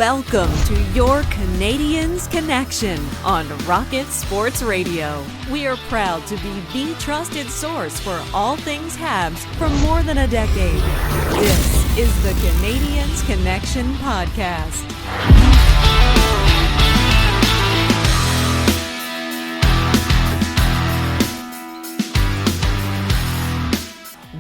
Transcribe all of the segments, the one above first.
Welcome to your Canadiens Connection on Rocket Sports Radio. We are proud to be the trusted source for all things Habs for more than a decade. This is the Canadiens Connection Podcast.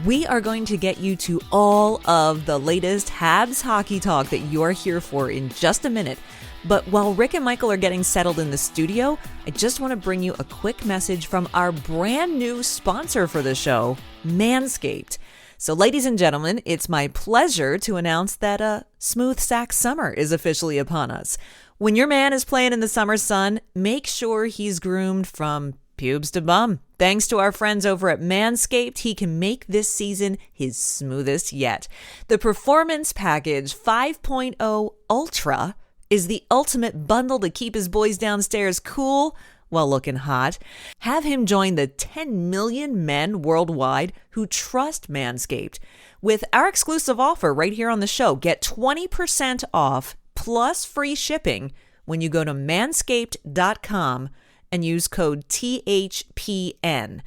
We are going to get you to all of the latest Habs hockey talk that you're here for in just a minute. But while Rick and Michael are getting settled in the studio, I just want to bring you a quick message from our brand new sponsor for the show, Manscaped. So ladies and gentlemen, it's my pleasure to announce that smooth sack summer is officially upon us. When your man is playing in the summer sun, make sure he's groomed from pubes to bum. Thanks to our friends over at Manscaped, he can make this season his smoothest yet. The Performance Package 5.0 Ultra is the ultimate bundle to keep his boys downstairs cool while looking hot. Have him join the 10 million men worldwide who trust Manscaped. With our exclusive offer right here on the show, get 20% off plus free shipping when you go to manscaped.com and use code THPN.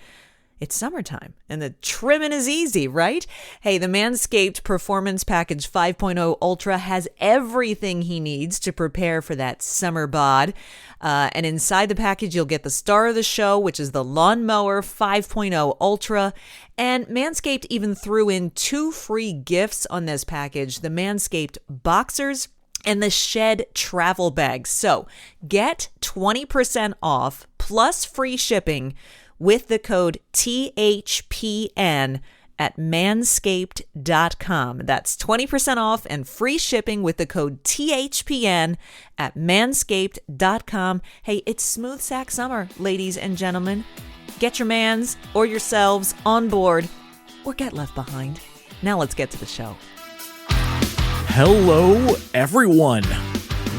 It's summertime, and the trimming is easy, right? Hey, the Manscaped Performance Package 5.0 Ultra has everything he needs to prepare for that summer bod. And inside the package, you'll get the star of the show, which is the Lawnmower 5.0 Ultra. And Manscaped even threw in 2 free gifts on this package, the Manscaped Boxers and the Shed travel bag. So get 20% off plus free shipping with the code THPN at manscaped.com. That's 20% off and free shipping with the code THPN at manscaped.com. Hey, it's smooth sack summer, ladies and gentlemen. Get your mans or yourselves on board or get left behind. Now let's get to the show. Hello, everyone.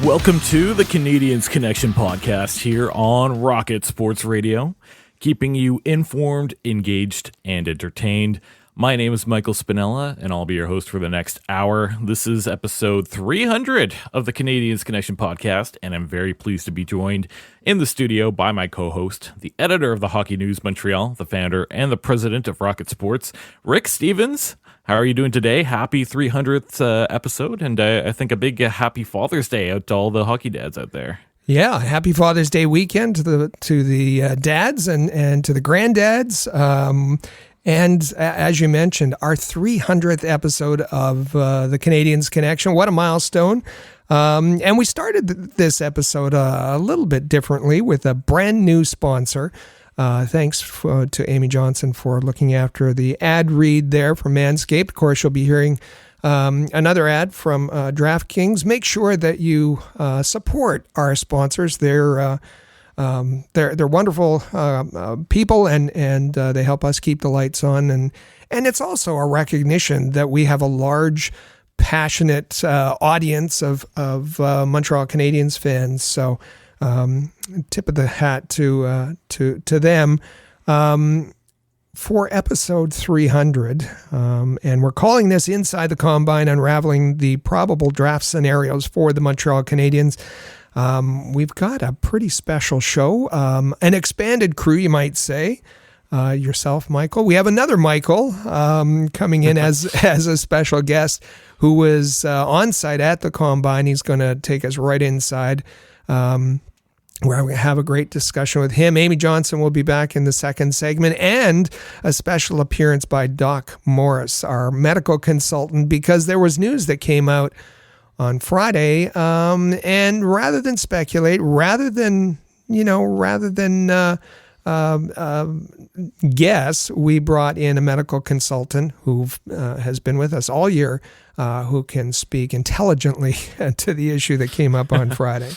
Welcome to the Canadiens Connection podcast here on Rocket Sports Radio, keeping you informed, engaged, and entertained. My name is Michael Spinella, and I'll be your host for the next hour. This is episode 300 of the Canadiens Connection podcast, and I'm very pleased to be joined in the studio by my co-host, the editor of the Hockey News Montreal, the founder and the president of Rocket Sports, Rick Stevens. How are you doing today? Happy 300th episode, and I think a big happy Father's Day out to all the hockey dads out there. Yeah, happy Father's Day weekend to the dads and to the granddads. And as you mentioned, our 300th episode of the Canadiens Connection. What a milestone. And we started this episode a little bit differently with a brand new sponsor. Thanks to Amy Johnson for looking after the ad read there for Manscaped. Of course, you'll be hearing another ad from DraftKings. Make sure that you support our sponsors. They're wonderful people, and they help us keep the lights on. And it's also a recognition that we have a large, passionate audience of Montreal Canadiens fans. So tip of the hat to them for episode 300. And we're calling this Inside the Combine, Unraveling the Probable Draft Scenarios for the Montreal Canadiens. We've got a pretty special show, an expanded crew, you might say. Yourself, Michael. We have another Michael coming in as a special guest who was on site at the Combine. He's going to take us right inside, where we're going to have a great discussion with him. Amy Johnson will be back in the second segment, and a special appearance by Doc Morris, our medical consultant, because there was news that came out on Friday, and rather than speculate, rather than guess, we brought in a medical consultant who has been with us all year, who can speak intelligently to the issue that came up on Friday.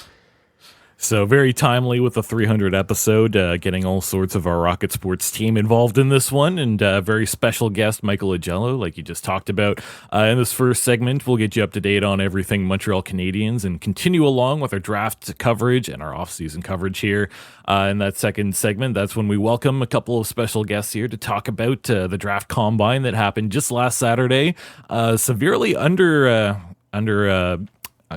So very timely with the 300 episode, getting all sorts of our Rocket Sports team involved in this one, and a very special guest, Michael Augello, like you just talked about. In this first segment, we'll get you up to date on everything Montreal Canadiens and continue along with our draft coverage and our off-season coverage here. In that second segment, that's when we welcome a couple of special guests here to talk about the draft combine that happened just last Saturday. Severely under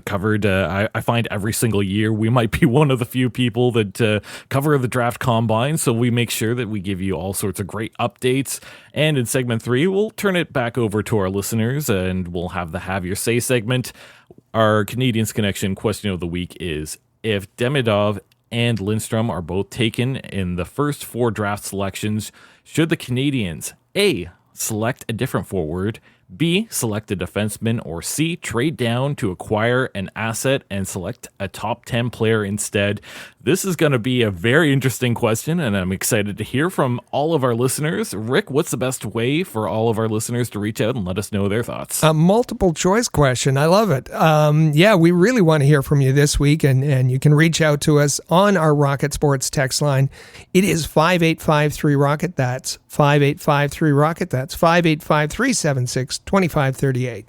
covered. I find every single year we might be one of the few people that cover the draft combine, so we make sure that we give you all sorts of great updates. And in segment 3, we'll turn it back over to our listeners, and we'll have the Have Your Say segment. Our Canadiens Connection question of the week is, if Demidov and Lindstrom are both taken in the first 4 draft selections, should the Canadiens A, select a different forward, B, select a defenseman, or C, trade down to acquire an asset and select a top 10 player instead? This is going to be a very interesting question, and I'm excited to hear from all of our listeners. Rick, what's the best way for all of our listeners to reach out and let us know their thoughts? A multiple choice question. I love it. We really want to hear from you this week, and you can reach out to us on our Rocket Sports text line. It is 5853-ROCKET. That's 5853-ROCKET. That's 585-376-2538.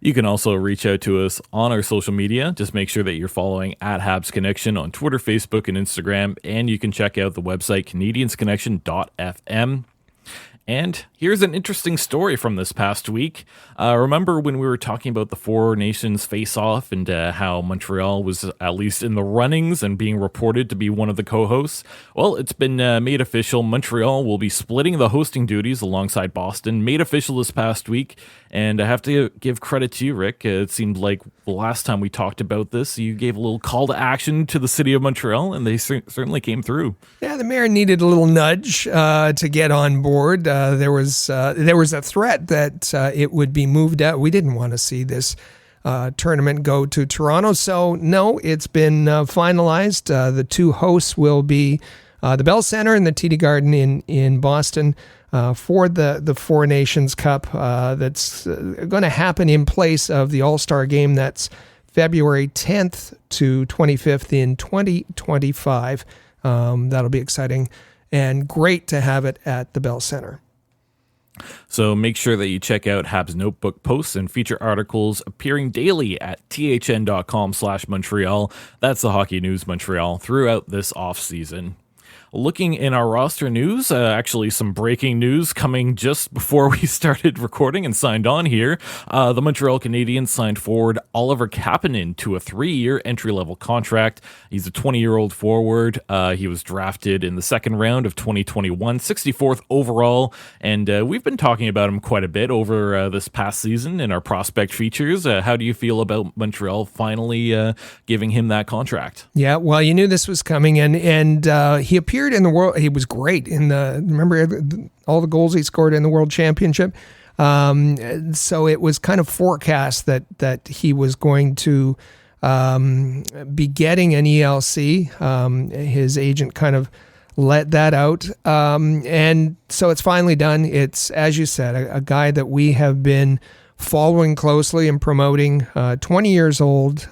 You can also reach out to us on our social media. Just make sure that you're following at Habs Connection on Twitter, Facebook, and Instagram. And you can check out the website canadiensconnection.fm. And here's an interesting story from this past week. Remember when we were talking about the Four Nations face-off and how Montreal was at least in the runnings and being reported to be one of the co-hosts? Well, it's been made official. Montreal will be splitting the hosting duties alongside Boston. Made official this past week. And I have to give credit to you, Rick. It seemed like the last time we talked about this, you gave a little call to action to the city of Montreal, and they certainly came through. Yeah, the mayor needed a little nudge to get on board. There was a threat that it would be moved out. We didn't want to see this tournament go to Toronto, so no, it's been finalized. The 2 hosts will be the Bell Center and the TD Garden in Boston. For the Four Nations Cup that's going to happen in place of the All-Star Game. That's February 10th to 25th in 2025. That'll be exciting and great to have it at the Bell Center. So make sure that you check out Habs Notebook posts and feature articles appearing daily at thn.com/Montreal. That's the Hockey News Montreal throughout this offseason. Looking in our roster news, actually some breaking news coming just before we started recording and signed on here. The Montreal Canadiens signed forward Oliver Kapanen to a 3-year entry-level contract. He's a 20-year-old forward. He was drafted in the second round of 2021, 64th overall, and we've been talking about him quite a bit over this past season in our prospect features. How do you feel about Montreal finally giving him that contract? Yeah, well, you knew this was coming, and he appeared in the world. He was great remember all the goals he scored in the World Championship. So it was kind of forecast that he was going to be getting an ELC. His agent kind of let that out. And so it's finally done. It's, as you said, a guy that we have been following closely and promoting. 20 years old.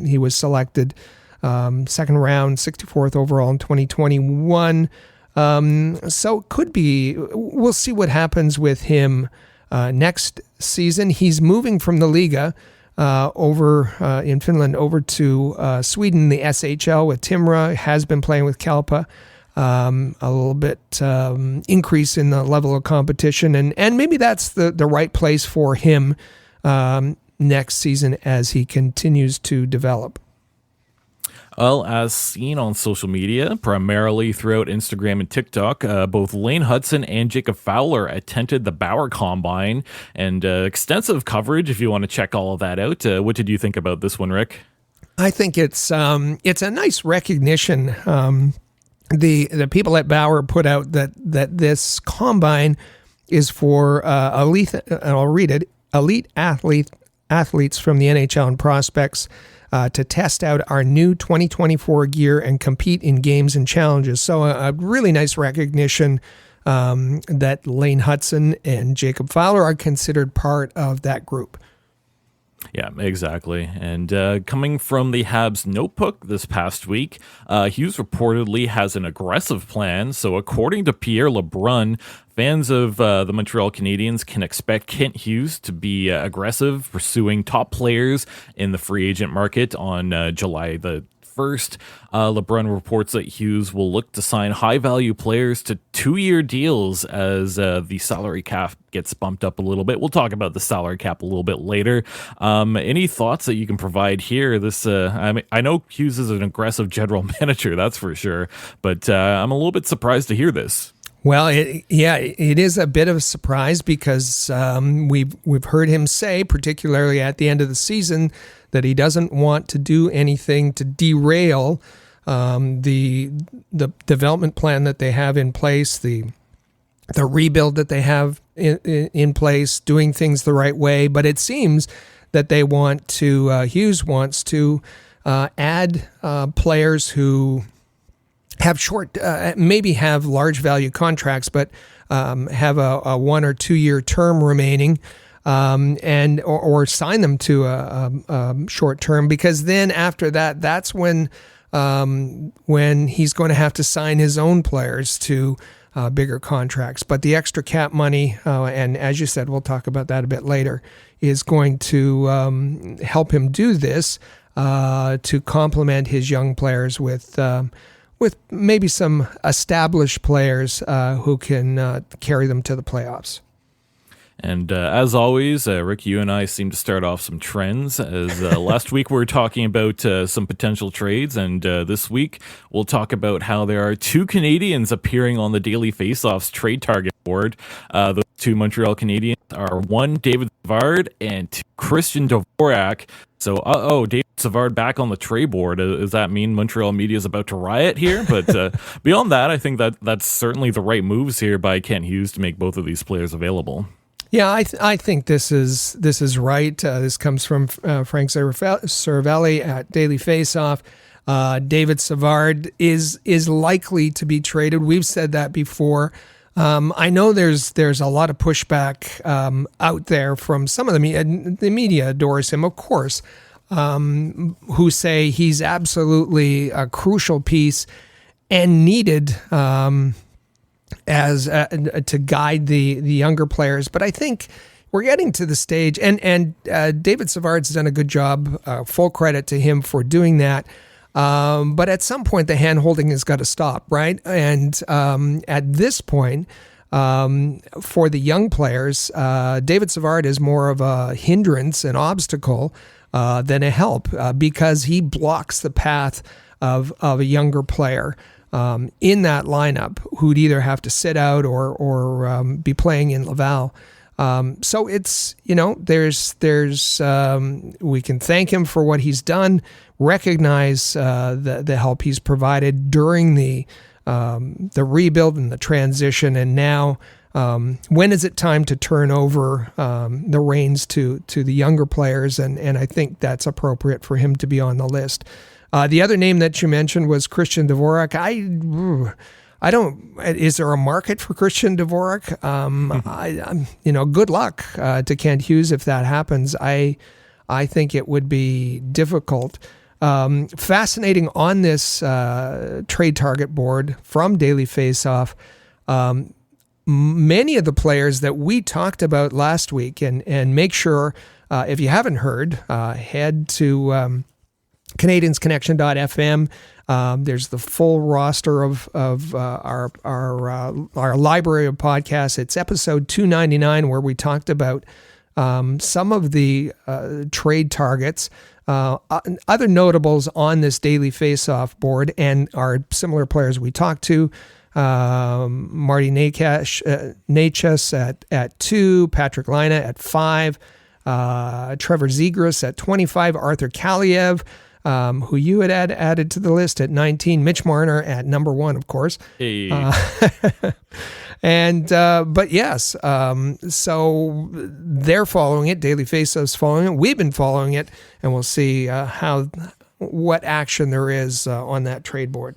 He was selected second round, 64th overall in 2021. So it could be, we'll see what happens with him next season. He's moving from the Liga over in Finland over to Sweden, the SHL with Timra, has been playing with Kalpa. A little bit increase in the level of competition, and maybe that's the right place for him next season as he continues to develop. Well, as seen on social media, primarily throughout Instagram and TikTok, both Lane Hudson and Jacob Fowler attended the Bauer Combine, and extensive coverage if you want to check all of that out. What did you think about this one, Rick? I think it's a nice recognition. The people at Bauer put out that this combine is for elite, and I'll read it, elite athletes from the NHL and prospects to test out our new 2024 gear and compete in games and challenges. So a really nice recognition that Lane Hudson and Jacob Fowler are considered part of that group. Yeah, exactly. And coming from the Habs Notebook this past week, Hughes reportedly has an aggressive plan. So according to Pierre LeBrun, fans of the Montreal Canadiens can expect Kent Hughes to be aggressive, pursuing top players in the free agent market on July the 1st. LeBrun reports that Hughes will look to sign high-value players to 2-year deals as the salary cap gets bumped up a little bit. We'll talk about the salary cap a little bit later. Any thoughts that you can provide here? I know Hughes is an aggressive general manager, that's for sure, but I'm a little bit surprised to hear this. Well, it is a bit of a surprise because we've heard him say, particularly at the end of the season, that he doesn't want to do anything to derail the development plan that they have in place, the rebuild that they have in place, doing things the right way. But it seems that they want to. Hughes wants to add players who have short, maybe have large value contracts, but have a 1 or 2 year term remaining, or sign them to a short term, because then after that, that's when he's going to have to sign his own players to bigger contracts. But the extra cap money, and as you said, we'll talk about that a bit later, is going to help him do this to complement his young players with maybe some established players who can carry them to the playoffs. And as always, Rick, you and I seem to start off some trends. As last week we were talking about some potential trades, and this week we'll talk about how there are 2 Canadians appearing on the Daily Faceoff's trade target board. Those 2 Montreal Canadiens are 1, David Savard, and 2, Christian Dvorak. So, David Savard back on the trade board. Does that mean Montreal media is about to riot here? But beyond that, I think that's certainly the right moves here by Kent Hughes to make both of these players available. Yeah, I think this is right. This comes from Frank Cervelli at Daily Faceoff. David Savard is likely to be traded. We've said that before. I know there's a lot of pushback out there from some of the media adores him, of course, who say he's absolutely a crucial piece and needed as to guide the younger players. But I think we're getting to the stage, and David Savard's done a good job. Full credit to him for doing that. But at some point, the hand-holding has got to stop, right? And at this point, for the young players, David Savard is more of a hindrance, an obstacle, than a help, because he blocks the path of a younger player in that lineup who'd either have to sit out or be playing in Laval. So it's, there's we can thank him for what he's done, recognize the help he's provided during the rebuild and the transition, and now when is it time to turn over the reins to the younger players? And I think that's appropriate for him to be on the list. The other name that you mentioned was Christian Dvorak. I don't. Is there a market for Christian Dvorak? Good luck to Kent Hughes if that happens. I think it would be difficult. Fascinating on this trade target board from Daily Faceoff. Many of the players that we talked about last week, and make sure if you haven't heard, head to CanadiensConnection.fm. There's the full roster of our library of podcasts. It's episode 299 where we talked about some of the trade targets, other notables on this Daily Faceoff board, and our similar players we talked to. Marty Necas at 2, Patrick Laine at 5, Trevor Zegras at 25, Arthur Kaliev, who you had added to the list at 19, Mitch Marner at number 1, of course. Hey. But yes, so they're following it. Daily Faceoff's following it. We've been following it, and we'll see what action there is on that trade board.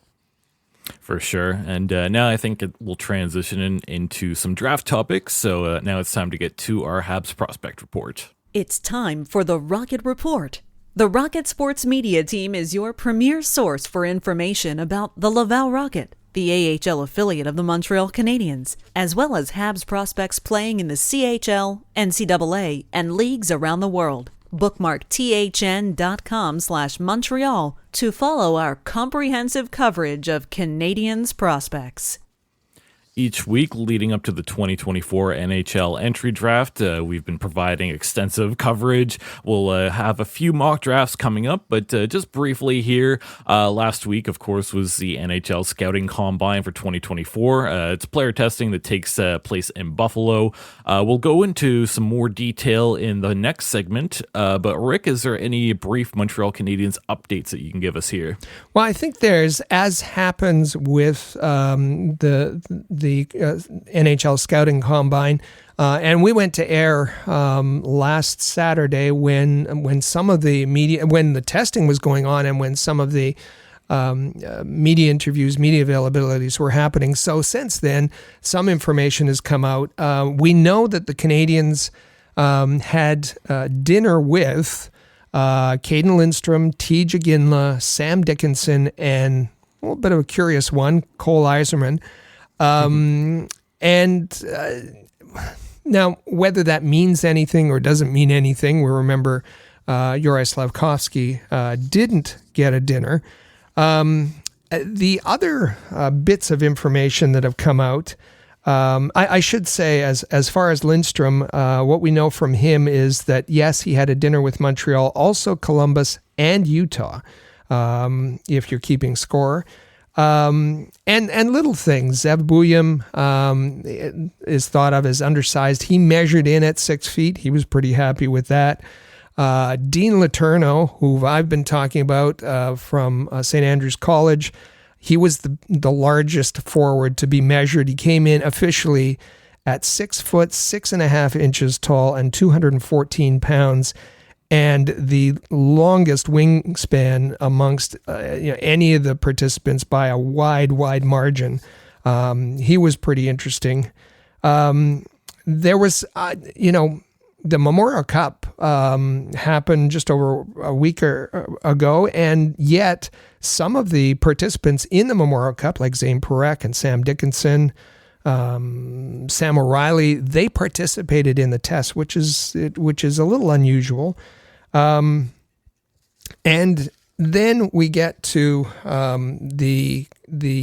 For sure. And now I think it will transition into some draft topics. So now it's time to get to our Habs prospect report. It's time for the Rocket Report. The Rocket Sports Media Team is your premier source for information about the Laval Rocket, the AHL affiliate of the Montreal Canadiens, as well as Habs prospects playing in the CHL, NCAA, and leagues around the world. Bookmark thn.com/Montreal to follow our comprehensive coverage of Canadiens prospects. Each week leading up to the 2024 NHL entry draft, we've been providing extensive coverage. We'll have a few mock drafts coming up, but just briefly here, last week, of course, was the NHL Scouting Combine for 2024. It's player testing that takes place in Buffalo. We'll go into some more detail in the next segment, but Rick, is there any brief Montreal Canadiens updates that you can give us here? Well, I think there's, as happens with the NHL Scouting Combine, and we went to air last Saturday when some of the media, when the testing was going on, and when some of the media interviews, media availabilities were happening. So since then, some information has come out. We know that the Canadiens had dinner with Cayden Lindstrom, T. Ginla, Sam Dickinson, and a little bit of a curious one, Cole Eiserman. Now, whether that means anything or doesn't mean anything, we remember Juraj Slafkovsky didn't get a dinner. The other bits of information that have come out, I should say, as far as Lindstrom, what we know from him is that, yes, he had a dinner with Montreal, also Columbus and Utah, if you're keeping score. And little things. Zev Buyam is thought of as undersized. He measured in at 6 feet. He was pretty happy with that. Dean Letourneau, who I've been talking about from St. Andrews College, he was the largest forward to be measured. He came in officially at 6 foot 6.5 inches tall and 214 pounds. And the longest wingspan amongst any of the participants by a wide margin. He was pretty interesting. There was, the Memorial Cup happened just over a week ago, and yet some of the participants in the Memorial Cup, like Zane Parekh and Sam Dickinson, Sam O'Reilly, they participated in the test, which is a little unusual. And then we get to the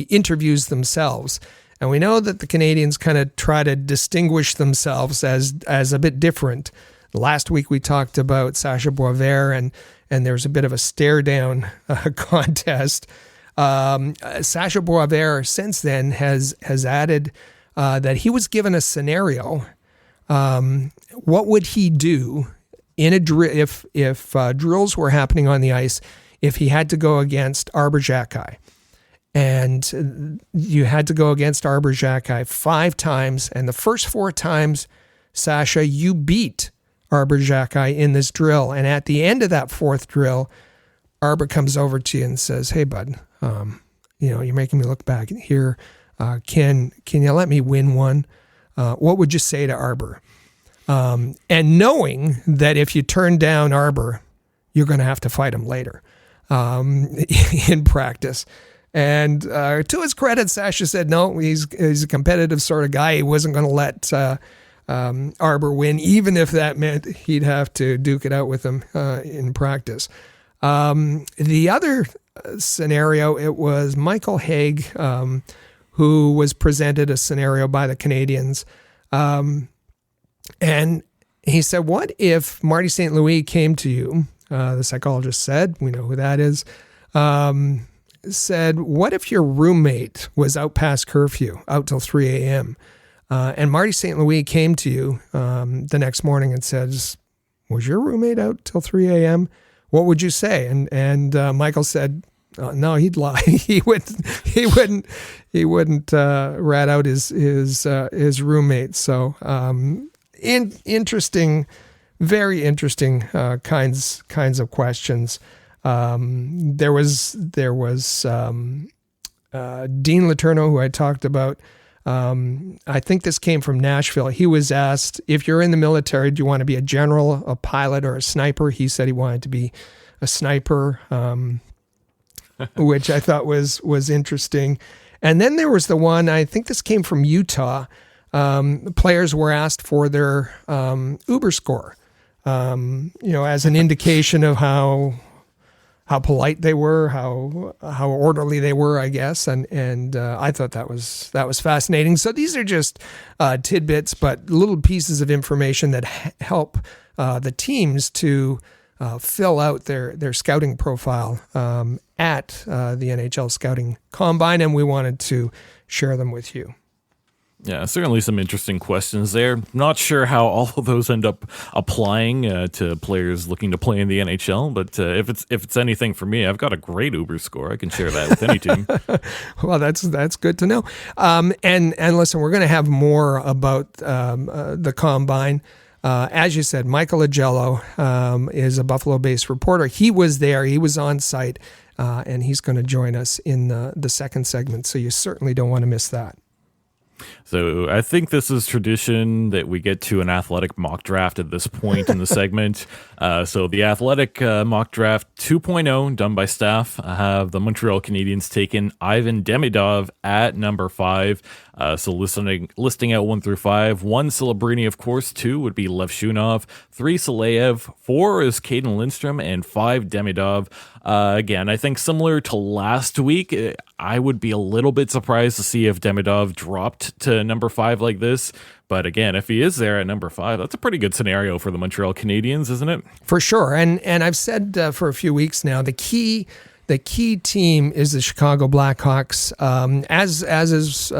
interviews themselves, and we know that the Canadiens kind of try to distinguish themselves as a bit different. Last week we talked about Sasha Boisvert, and there's a bit of a stare down contest. Sasha Boisvert since then has added that he was given a scenario. What would he do in a drill if drills were happening on the ice, if he had to go against Arber Xhekaj? And you had to go against Arber Xhekaj 5 times, and the first 4 times, Sasha, you beat Arber Xhekaj in this drill. And at the end of that 4th drill, Arber comes over to you and says, "Hey, bud, you're making me look back here. Can you let me win one?" What would you say to Arber? And knowing that if you turn down Arber, you're going to have to fight him later in practice. And to his credit, Sasha said no, he's a competitive sort of guy. He wasn't going to let Arber win, even if that meant he'd have to duke it out with him in practice. The other scenario, it was Michael Haig, who was presented a scenario by the Canadiens. And he said, what if Marty St. Louis came to you, the psychologist said, we know who that is, said, what if your roommate was out past curfew, out till 3 a.m., and Marty St. Louis came to you the next morning and says, was your roommate out till 3 a.m.? What would you say? And Michael said, no, he'd lie. He wouldn't rat out his roommate. So interesting, very interesting kinds of questions. There was Dean Letourneau, who I talked about. I think this came from Nashville. He was asked, if you're in the military, do you want to be a general, a pilot, or a sniper? He said he wanted to be a sniper, which I thought was interesting. And then there was the one, I think this came from Utah. Players were asked for their Uber score. as an indication of how polite they were, how orderly they were, I guess, and I thought that was fascinating. So these are just tidbits, but little pieces of information that help the teams to fill out their scouting profile at the NHL Scouting Combine, and we wanted to share them with you. Yeah, certainly some interesting questions there. Not sure how all of those end up applying to players looking to play in the NHL, but if it's anything for me, I've got a great Uber score. I can share that with any team. Well, that's good to know. And listen, we're going to have more about the Combine. As you said, Michael Augello is a Buffalo-based reporter. He was there. He was on site, and he's going to join us in the second segment, so you certainly don't want to miss that. So I think this is tradition that we get to an athletic mock draft at this point in the segment. So the athletic mock draft 2.0 done by staff have the Montreal Canadiens taken Ivan Demidov at number 5. So listing out 1 through 5. 1, Celebrini, of course. 2 would be Levshunov. 3, Saleyev. 4 is Cayden Lindstrom. And 5, Demidov. Again, I think similar to last week, I would be a little bit surprised to see if Demidov dropped to number 5 like this. But again, if he is there at number 5, that's a pretty good scenario for the Montreal Canadiens, isn't it? For sure. And I've said for a few weeks now, the key team is the Chicago Blackhawks, as is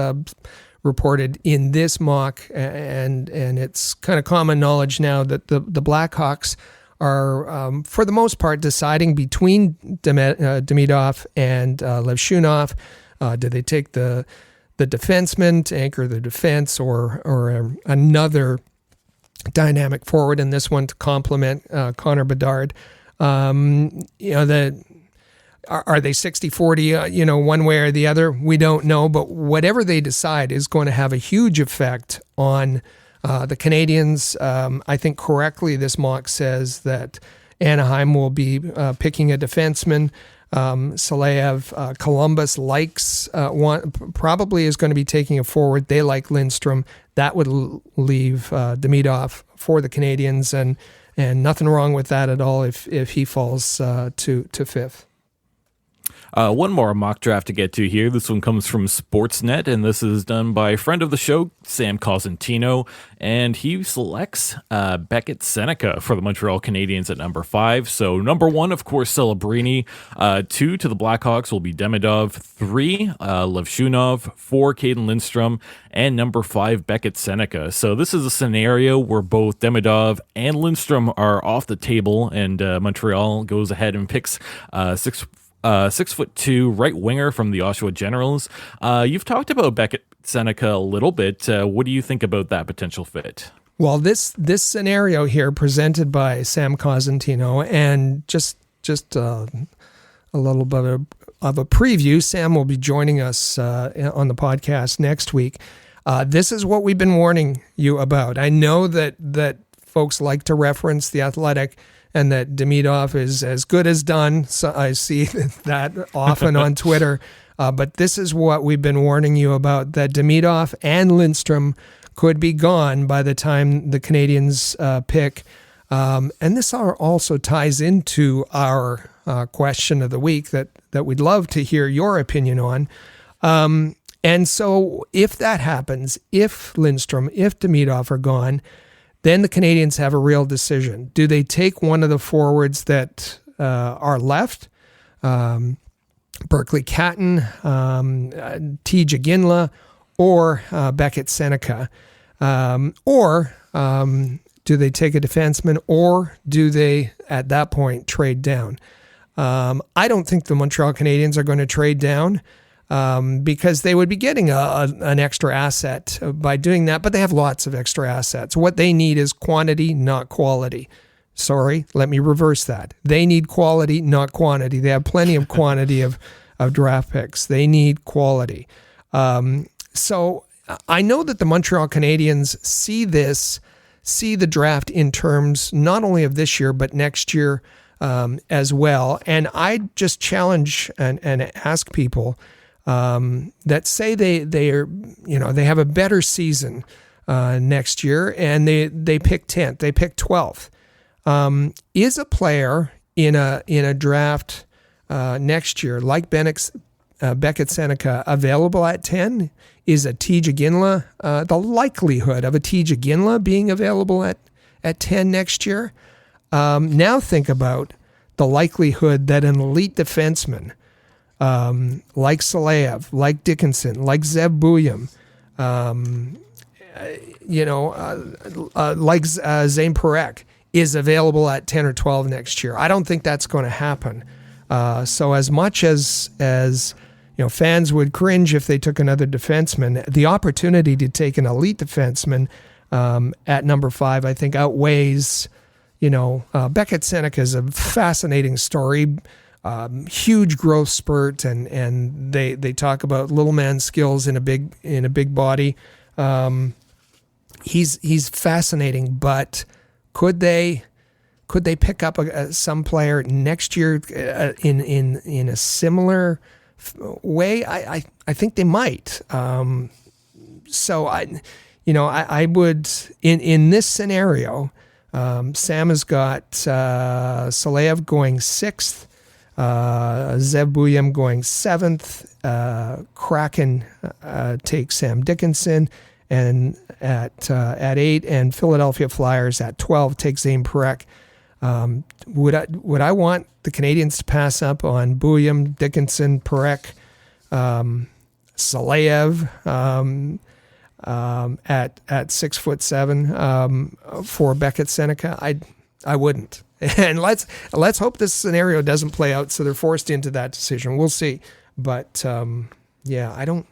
reported in this mock, and it's kind of common knowledge now that the Blackhawks are, for the most part, deciding between Demidov and Levshunov. Do they take the defenseman to anchor the defense, or another dynamic forward in this one to complement Connor Bedard? Are they 60-40, one way or the other? We don't know, but whatever they decide is going to have a huge effect on the Canadiens. I think correctly this mock says that Anaheim will be picking a defenseman. Saleyev, Columbus likes probably is going to be taking a forward. They like Lindstrom. That would leave Demidov for the Canadiens, and nothing wrong with that at all if he falls to 5th. One more mock draft to get to here. This one comes from Sportsnet, and this is done by a friend of the show, Sam Cosentino, and he selects Beckett Seneca for the Montreal Canadiens at number 5. So number 1, of course, Celebrini. 2 to the Blackhawks will be Demidov. 3, Levshunov. 4, Cayden Lindstrom. And number 5, Beckett Seneca. So this is a scenario where both Demidov and Lindstrom are off the table, and Montreal goes ahead and picks 6'2" right winger from the Oshawa Generals. You've talked about Beckett Seneca a little bit. What do you think about that potential fit? Well, this scenario here presented by Sam Cosentino, and just a little bit of a preview. Sam will be joining us on the podcast next week. This is what we've been warning you about. I know that folks like to reference The Athletic and that Demidov is as good as done. So I see that often on Twitter. But this is what we've been warning you about, that Demidov and Lindstrom could be gone by the time the Canadiens pick. And this also ties into our question of the week that we'd love to hear your opinion on. And so if that happens, if Lindstrom, if Demidov are gone, then the Canadiens have a real decision. Do they take one of the forwards that are left, Berkeley Catton, T.J. Ginla, or Beckett Seneca? Or do they take a defenseman, or do they, at that point, trade down? I don't think the Montreal Canadiens are going to trade down, because they would be getting an extra asset by doing that, but they have lots of extra assets. What they need is quantity, not quality. Sorry, let me reverse that. They need quality, not quantity. They have plenty of quantity of draft picks. They need quality. So I know that the Montreal Canadiens see the draft in terms not only of this year, but next year as well. And I just challenge and ask people that say they have a better season next year, and they pick 10th, they pick 12th. is a player in a draft next year, like Beckett Seneca, available at 10? Is a Tija Ginla, the likelihood of a Tija Ginla being available at 10 next year? Now think about the likelihood that an elite defenseman like Saleev, like Dickinson, like Zev Buyam, like Zane Parekh is available at 10 or 12 next year. I don't think that's going to happen. So as much as fans would cringe if they took another defenseman, the opportunity to take an elite defenseman at number 5, I think outweighs. Beckett Seneca is a fascinating story, huge growth spurt, and they talk about little man skills in a big body. He's fascinating, but could they pick up some player next year in a similar way? I think they might. So I would in this scenario. Sam has got Saleev going 6th, Zev Buyam going 7th. Kraken takes Sam Dickinson, and at 8, and Philadelphia Flyers at 12 take Zane Parekh. Would I want the Canadiens to pass up on Buyam, Dickinson, Parekh, Saleev? At 6'7" for Beckett Seneca, I wouldn't. And let's hope this scenario doesn't play out, so they're forced into that decision. We'll see, but I don't.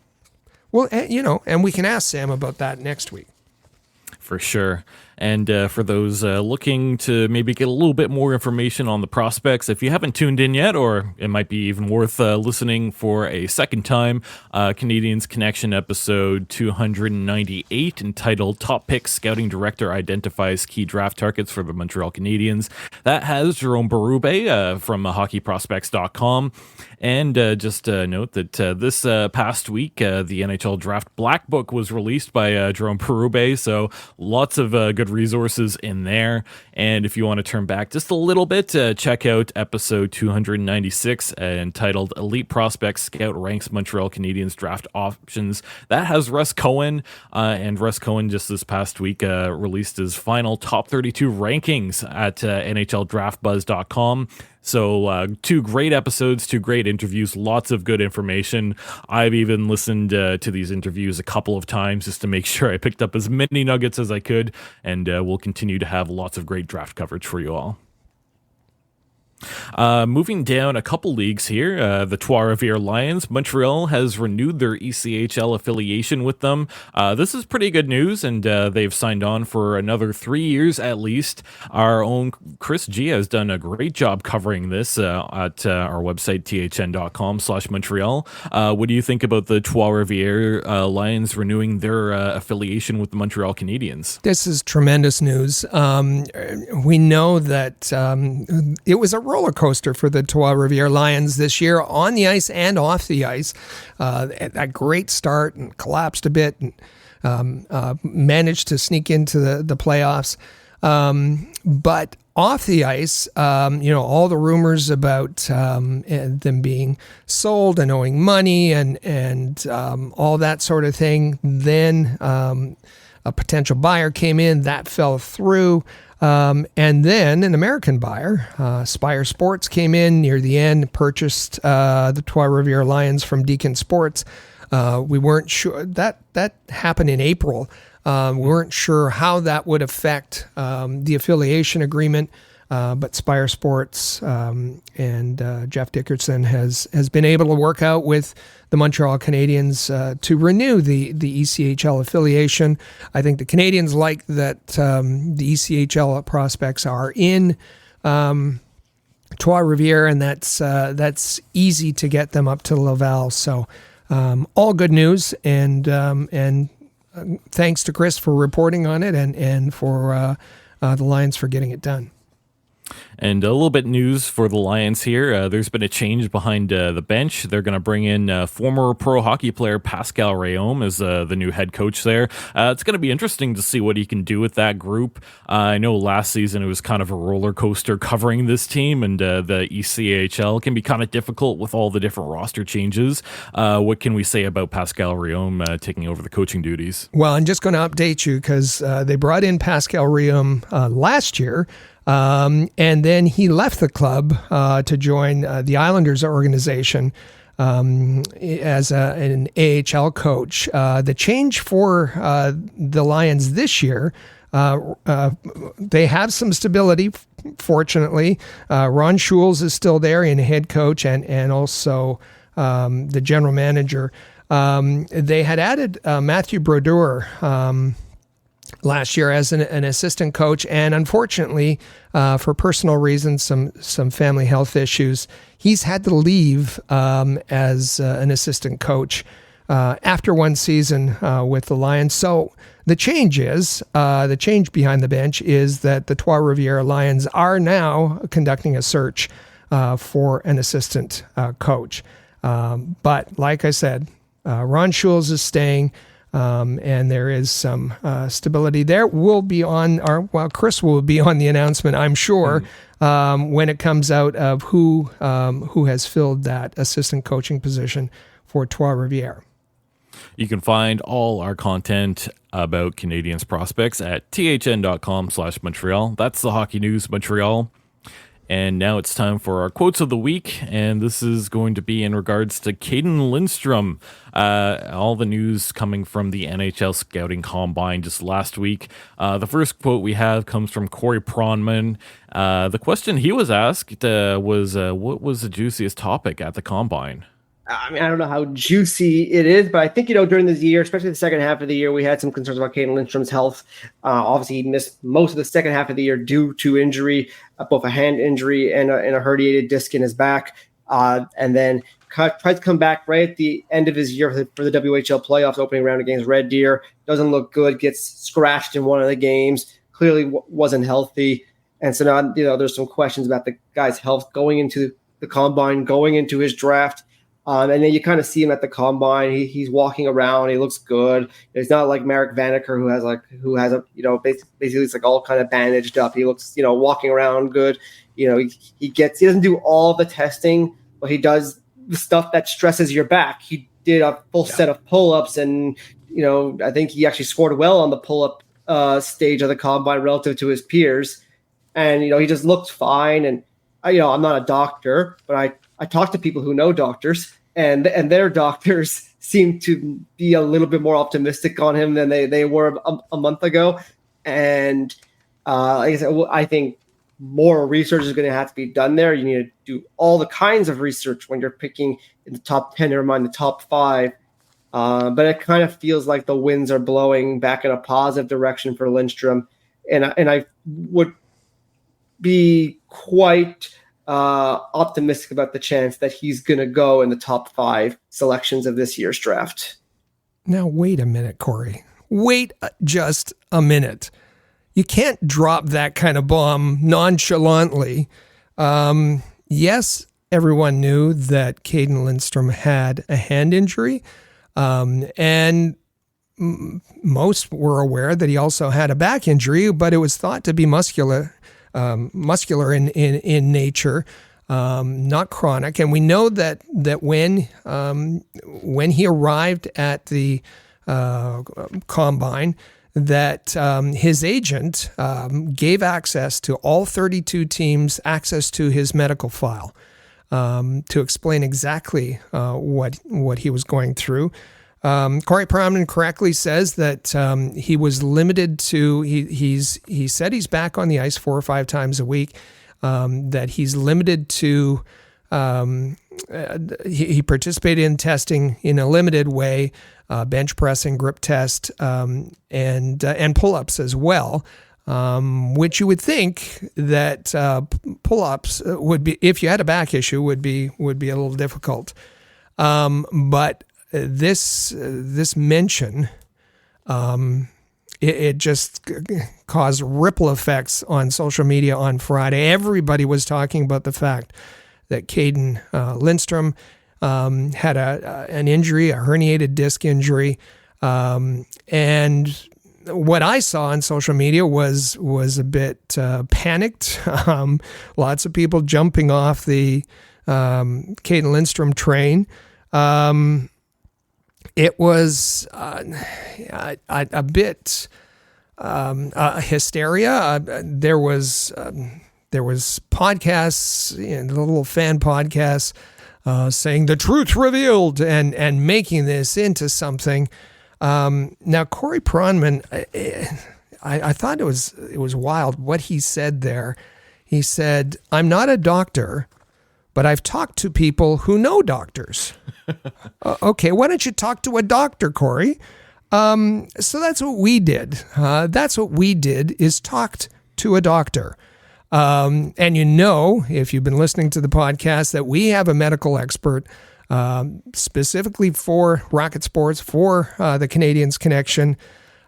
Well, and we can ask Sam about that next week. For sure. And for those looking to maybe get a little bit more information on the prospects, if you haven't tuned in yet, or it might be even worth listening for a second time, Canadiens Connection episode 298, entitled Top Pick Scouting Director Identifies Key Draft Targets for the Montreal Canadiens. That has Jerome Berube from hockeyprospects.com. And just note that this past week, the NHL Draft Black Book was released by Jerome Berube, so lots of good resources in there. And if you want to turn back just a little bit, check out episode 296 entitled Elite Prospects Scout Ranks Montreal Canadiens Draft Options. That has Russ Cohen, and Russ Cohen just this past week released his final top 32 rankings at NHLDraftBuzz.com. So 2 great episodes, 2 great interviews, lots of good information. I've even listened to these interviews a couple of times just to make sure I picked up as many nuggets as I could, and we'll continue to have lots of great draft coverage for you all. Moving down a couple leagues here, the Trois-Rivières Lions. Montreal has renewed their ECHL affiliation with them. This is pretty good news, and they've signed on for another 3 years at least. Our own Chris G has done a great job covering this at our website, thn.com/Montreal. What do you think about the Trois-Rivières Lions renewing their affiliation with the Montreal Canadiens? This is tremendous news. We know that it was a roller coaster for the Trois-Rivières Lions this year, on the ice and off the ice. A great start and collapsed a bit, and managed to sneak into the playoffs. But off the ice, all the rumors about them being sold and owing money and all that sort of thing. Then a potential buyer came in, that fell through. And then an American buyer, Spire Sports, came in near the end, purchased the Trois-Rivières Lions from Deacon Sports. We weren't sure. That happened in April. We weren't sure how that would affect the affiliation agreement, but Spire Sports and Jeff Dickerson has been able to work out with the Montreal Canadiens to renew the ECHL affiliation. I think the Canadiens like that the ECHL prospects are in Trois-Rivières, and that's easy to get them up to Laval. So all good news, and thanks to Chris for reporting on it, and for the Lions for getting it done. And a little bit news for the Lions here. There's been a change behind the bench. They're going to bring in former pro hockey player Pascal Réaume as the new head coach there. It's going to be interesting to see what he can do with that group. I know last season it was kind of a roller coaster covering this team, and the ECHL can be kind of difficult with all the different roster changes. What can we say about Pascal Réaume taking over the coaching duties? Well, I'm just going to update you because they brought in Pascal Réaume last year. And then he left the club to join the Islanders organization as an AHL coach. The change for the Lions this year, they have some stability, fortunately. Ron Schulz is still there in head coach and also the general manager. They had added Matthew Brodeur last year as an assistant coach, and unfortunately, for personal reasons, some family health issues, he's had to leave as an assistant coach after one season with the Lions. So the change behind the bench is that the Trois-Rivières Lions are now conducting a search for an assistant coach. But like I said, Ron Schulz is staying. And there is some stability there. Chris will be on the announcement, I'm sure, when it comes out of who has filled that assistant coaching position for Trois-Rivières. You can find all our content about Canadiens prospects at thn.com/Montreal. That's the Hockey News Montreal. And now it's time for our quotes of the week, and this is going to be in regards to Cayden Lindstrom. All the news coming from the NHL Scouting Combine just last week. The first quote we have comes from Corey Pronman. The question he was asked was, what was the juiciest topic at the Combine? I mean, I don't know how juicy it is, but I think, during this year, especially the second half of the year, we had some concerns about Cayden Lindstrom's health. Obviously, he missed most of the second half of the year due to injury, both a hand injury and a herniated disc in his back. And then tried to come back right at the end of his year for the WHL playoffs opening round against Red Deer. Doesn't look good, gets scratched in one of the games, clearly wasn't healthy. And so now, there's some questions about the guy's health going into the Combine, going into his draft. And then you kind of see him at the Combine. He's walking around. He looks good. It's not like Marek Vanacker who has basically it's like all kind of bandaged up. He looks, walking around good. He doesn't do all the testing, but he does the stuff that stresses your back. He did a full set of pull-ups, and I think he actually scored well on the pull-up stage of the Combine relative to his peers. And he just looked fine. And I'm not a doctor, but I talk to people who know doctors. And their doctors seem to be a little bit more optimistic on him than they were a month ago. And like I said, I think more research is going to have to be done there. You need to do all the kinds of research when you're picking in the top 10, never mind the top 5. But it kind of feels like the winds are blowing back in a positive direction for Lindstrom. And I would be quite optimistic about the chance that he's going to go in the top 5 selections of this year's draft. Now, wait a minute, Corey. Wait just a minute. You can't drop that kind of bomb nonchalantly. Yes, everyone knew that Cayden Lindstrom had a hand injury, and most were aware that he also had a back injury, but it was thought to be muscular in nature, not chronic. And we know that when he arrived at the Combine, that his agent gave access to all 32 teams access to his medical file to explain exactly what he was going through. Corey Pronman correctly says that he was limited to, he said he's back on the ice 4 or 5 times a week, that he's limited to, he participated in testing in a limited way, bench pressing, grip test, and pull-ups as well, which you would think that pull-ups would be, if you had a back issue, would be a little difficult. But this mention it just caused ripple effects on social media on Friday. Everybody was talking about the fact that Cayden Lindstrom had an injury, a herniated disc injury, and what I saw on social media was a bit panicked. Lots of people jumping off the Cayden Lindstrom train. It was a bit hysteria. There was podcasts, little fan podcasts, saying the truth revealed and making this into something. Now Corey Pronman, I thought it was wild what he said there. He said, "I'm not a doctor, but I've talked to people who know doctors." Okay, why don't you talk to a doctor, Corey? So that's what we did. That's what we did, is talked to a doctor. And if you've been listening to the podcast, that we have a medical expert specifically for Rocket Sports, for the Canadiens Connection.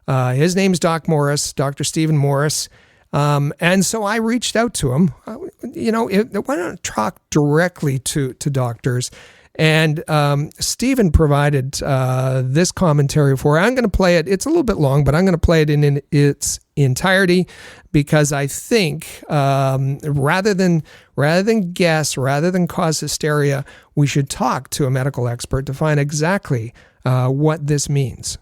His name's Dr. Stephen Morris. And so I reached out to him. Why not talk directly to doctors? And Stephen provided this commentary for it. I'm going to play it. It's a little bit long, but I'm going to play it in its entirety, because I think rather than guess, rather than cause hysteria, we should talk to a medical expert to find exactly what this means.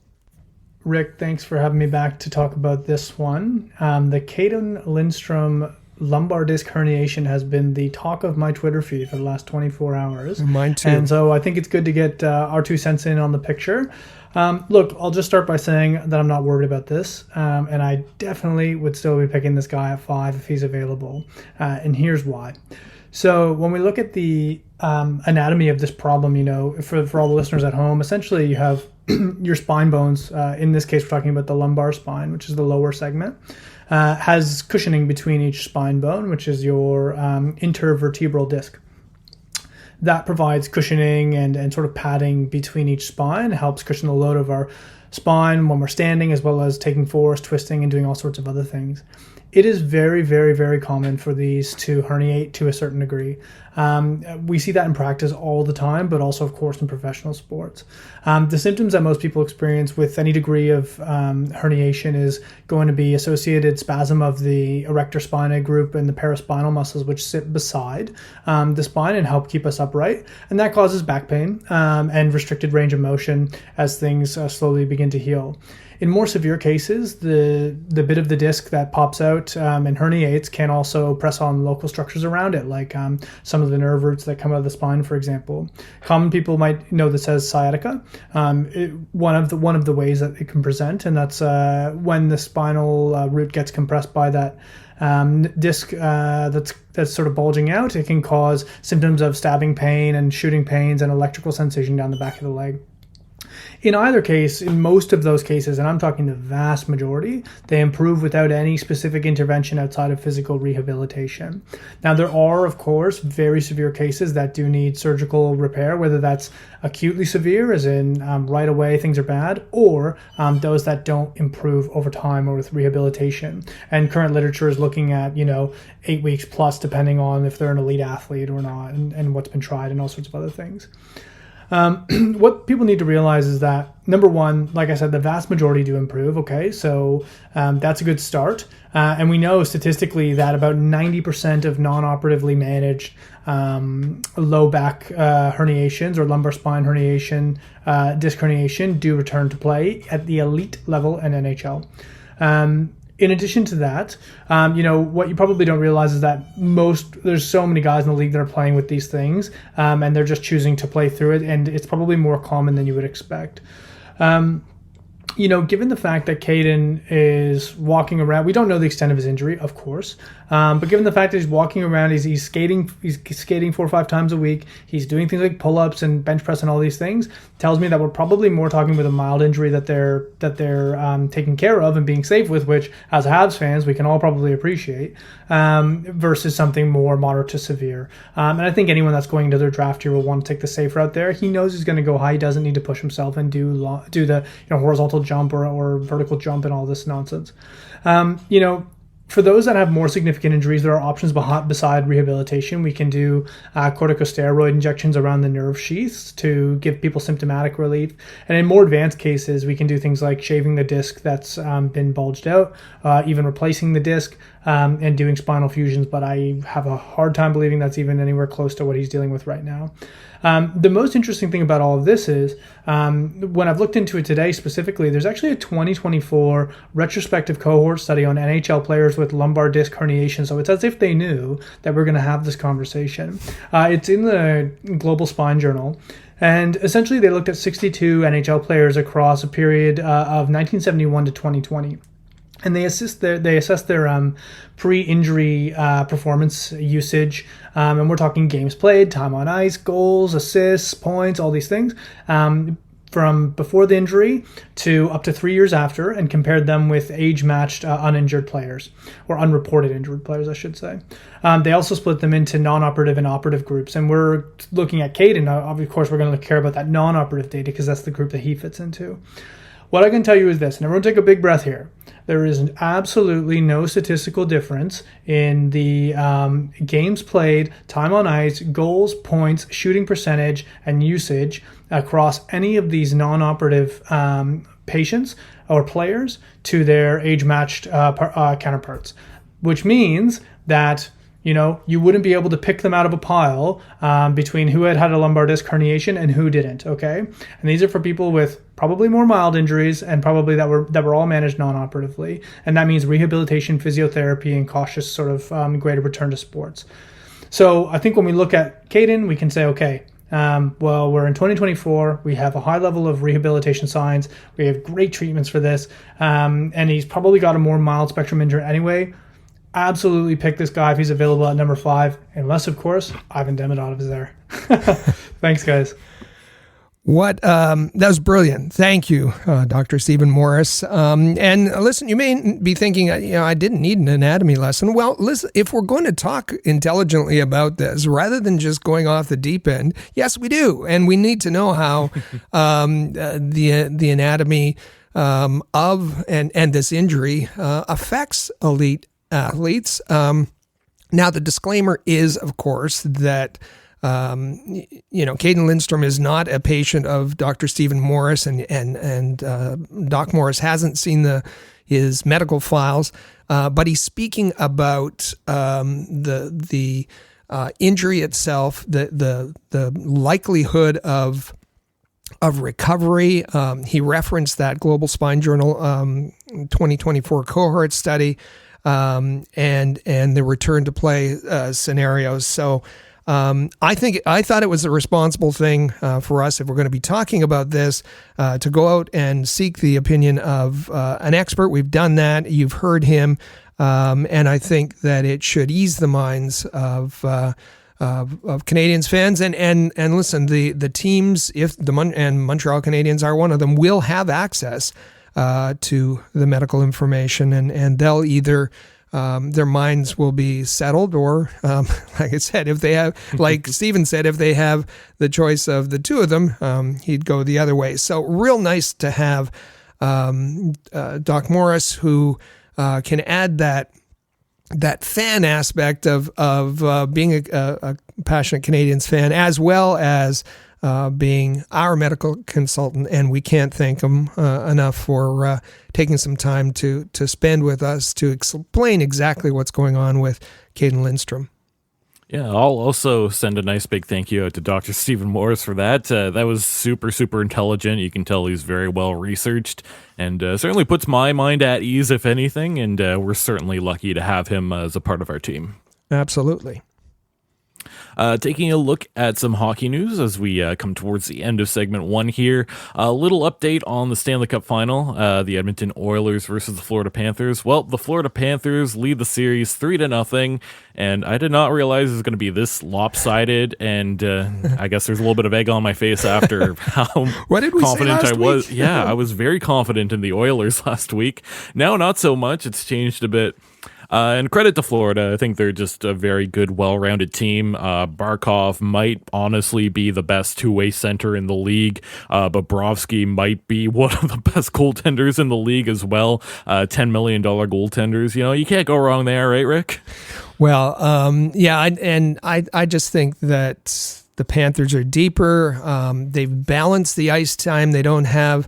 Rick, thanks for having me back to talk about this one. The Cayden Lindstrom lumbar disc herniation has been the talk of my Twitter feed for the last 24 hours. Mine too. And so I think it's good to get our 2 cents in on the picture. Look, I'll just start by saying that I'm not worried about this. And I definitely would still be picking this guy at 5 if he's available. And here's why. So when we look at the anatomy of this problem, for all the listeners at home, essentially you have your spine bones. In this case, we're talking about the lumbar spine, which is the lower segment. Has cushioning between each spine bone, which is your intervertebral disc. That provides cushioning and sort of padding between each spine, helps cushion the load of our spine when we're standing, as well as taking force, twisting, and doing all sorts of other things. It is very, very, very common for these to herniate to a certain degree. We see that in practice all the time, but also, of course, in professional sports. The symptoms that most people experience with any degree of herniation is going to be associated spasm of the erector spinae group and the paraspinal muscles, which sit beside the spine and help keep us upright. And that causes back pain and restricted range of motion as things slowly begin to heal. In more severe cases, the bit of the disc that pops out and herniates can also press on local structures around it, like some of the nerve roots that come out of the spine, for example. Common people might know this as sciatica. One of the ways that it can present, and that's when the spinal root gets compressed by that disc that's sort of bulging out. It can cause symptoms of stabbing pain and shooting pains and electrical sensation down the back of the leg. In either case, in most of those cases, and I'm talking the vast majority, they improve without any specific intervention outside of physical rehabilitation. Now, there are, of course, very severe cases that do need surgical repair, whether that's acutely severe, as in right away things are bad, or those that don't improve over time or with rehabilitation. And current literature is looking at, 8 weeks plus, depending on if they're an elite athlete or not, and what's been tried and all sorts of other things. What people need to realize is that, number one, like I said, the vast majority do improve. Okay, so that's a good start. And we know statistically that about 90% of non-operatively managed low back herniations or lumbar spine herniation, disc herniation do return to play at the elite level in NHL. In addition to that, what you probably don't realize is that there's so many guys in the league that are playing with these things, and they're just choosing to play through it, and it's probably more common than you would expect. Given the fact that Cayden is walking around, we don't know the extent of his injury, of course, but given the fact that he's walking around, he's skating 4 or 5 times a week, he's doing things like pull-ups and bench press and all these things, tells me that we're probably more talking with a mild injury that they're taking care of and being safe with, which as Habs fans we can all probably appreciate, versus something more moderate to severe. And I think anyone that's going into their draft year will want to take the safe route there. He knows he's going to go high. He doesn't need to push himself and do the horizontal jump or vertical jump and all this nonsense. For those that have more significant injuries, there are options beside rehabilitation. We can do corticosteroid injections around the nerve sheaths to give people symptomatic relief. And in more advanced cases, we can do things like shaving the disc that's been bulged out, even replacing the disc, and doing spinal fusions. But I have a hard time believing that's even anywhere close to what he's dealing with right now. The most interesting thing about all of this is when I've looked into it today specifically, there's actually a 2024 retrospective cohort study on NHL players with lumbar disc herniation. So it's as if they knew that we're going to have this conversation. It's in the Global Spine Journal. And essentially they looked at 62 NHL players across a period of 1971 to 2020. And they assess their pre-injury performance usage, and we're talking games played, time on ice, goals, assists, points, all these things, from before the injury to up to 3 years after, and compared them with age-matched uninjured players, or unreported injured players, I should say. They also split them into non-operative and operative groups, and we're looking at Cayden. Of course, we're going to care about that non-operative data because that's the group that he fits into. What I can tell you is this, and everyone take a big breath here. There is absolutely no statistical difference in the games played, time on ice, goals, points, shooting percentage, and usage across any of these non-operative patients or players to their age-matched counterparts, which means that you wouldn't be able to pick them out of a pile between who had a lumbar disc herniation and who didn't, okay? And these are for people with probably more mild injuries and probably that were all managed non-operatively. And that means rehabilitation, physiotherapy, and cautious sort of greater return to sports. So I think when we look at Cayden, we can say, okay, we're in 2024. We have a high level of rehabilitation signs. We have great treatments for this. And he's probably got a more mild spectrum injury anyway. Absolutely pick this guy if he's available at number 5, unless, of course, Ivan Demidov is there. Thanks, guys. That was brilliant. Thank you, Dr. Stephen Morris. And listen, you may be thinking, I didn't need an anatomy lesson. Well, listen, if we're going to talk intelligently about this, rather than just going off the deep end, yes, we do. And we need to know how the anatomy of this injury affects elite athletes. Now, the disclaimer is, of course, that Cayden Lindstrom is not a patient of Dr. Stephen Morris, and Doc Morris hasn't seen his medical files, but he's speaking about the injury itself, the likelihood of recovery. He referenced that Global Spine Journal 2024 cohort study. And the return to play scenarios. So I thought it was a responsible thing for us, if we're going to be talking about this, to go out and seek the opinion of an expert. We've done that. You've heard him. And I think that it should ease the minds of Canadiens fans. And listen, the teams, and Montreal Canadiens are one of them, will have access to the medical information, and they'll either their minds will be settled, or like I said, if they have, like Stephen said, if they have the choice of the two of them, he'd go the other way. So real nice to have Doc Morris, who can add that fan aspect of being a passionate Canadiens fan, as well as being our medical consultant, and we can't thank him enough for taking some time to spend with us to explain exactly what's going on with Cayden Lindstrom. Yeah, I'll also send a nice big thank you out to Dr. Stephen Morris for that. That was super, super intelligent. You can tell he's very well researched, and certainly puts my mind at ease, if anything, and we're certainly lucky to have him as a part of our team. Absolutely. Taking a look at some hockey news as we come towards the end of segment 1 here. A little update on the Stanley Cup final, the Edmonton Oilers versus the Florida Panthers. Well, the Florida Panthers lead the series 3-0, and I did not realize it was going to be this lopsided, and I guess there's a little bit of egg on my face after how confident I was. Week? Yeah, I was very confident in the Oilers last week. Now, not so much. It's changed a bit. And credit to Florida. I think they're just a very good, well-rounded team. Barkov might honestly be the best two-way center in the league. Bobrovsky might be one of the best goaltenders in the league as well. $10 million goaltenders. You can't go wrong there, right, Rick? Well, I just think that the Panthers are deeper. They've balanced the ice time. They don't have,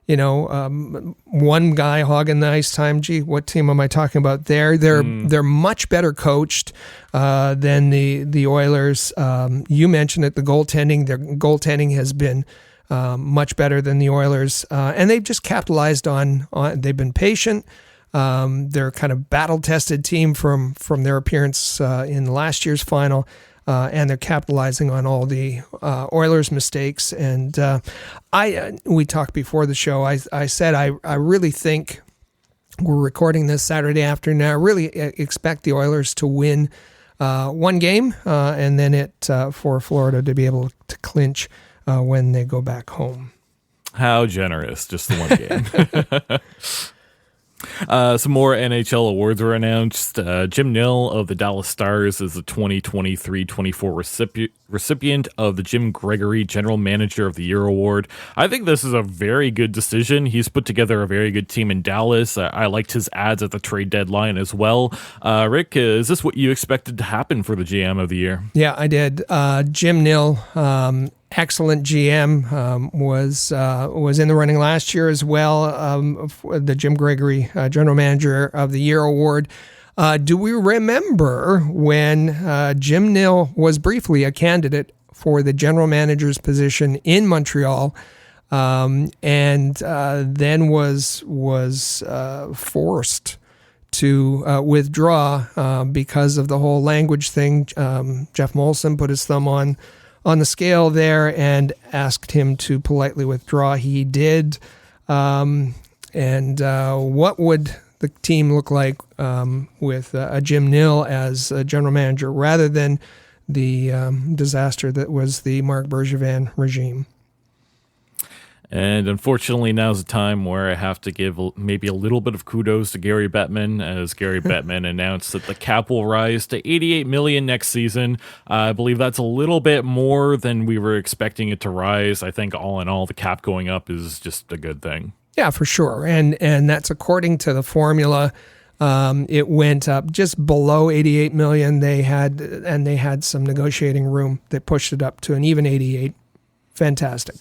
one guy hogging the ice time. Gee, what team am I talking about there? They're much better coached than the Oilers. You mentioned it, the goaltending. Their goaltending has been much better than the Oilers, and they've just capitalized on. They've been patient. They're kind of battle-tested team from their appearance in last year's final. And they're capitalizing on all the Oilers' mistakes. And we talked before the show. I said I really think we're recording this Saturday afternoon. I really expect the Oilers to win one game, and then for Florida to be able to clinch when they go back home. How generous! Just the one game. Some more NHL awards were announced. Jim Nill of the Dallas Stars is the 2023-24 recipient of the Jim Gregory General Manager of the Year Award. I think this is a very good decision. He's put together a very good team in Dallas. I liked his ads at the trade deadline as well. Rick, is this what you expected to happen for the GM of the year? Yeah, I did. Jim Nill, excellent GM, was in the running last year as well. The Jim Gregory General Manager of the Year Award. Do we remember when Jim Nill was briefly a candidate for the general manager's position in Montreal, and then was forced to withdraw because of the whole language thing? Jeff Molson put his thumb on the scale there and asked him to politely withdraw. He did. And what would the team look like with a Jim Nill as a general manager rather than the disaster that was the Marc Bergevin regime? And unfortunately, now's the time where I have to give maybe a little bit of kudos to Gary Bettman, as Gary Bettman announced that the cap will rise to $88 million next season. I believe that's a little bit more than we were expecting it to rise. I think all in all, the cap going up is just a good thing. Yeah, for sure. And that's according to the formula. It went up just below $88 million. They had some negotiating room that pushed it up to an even 88. Fantastic.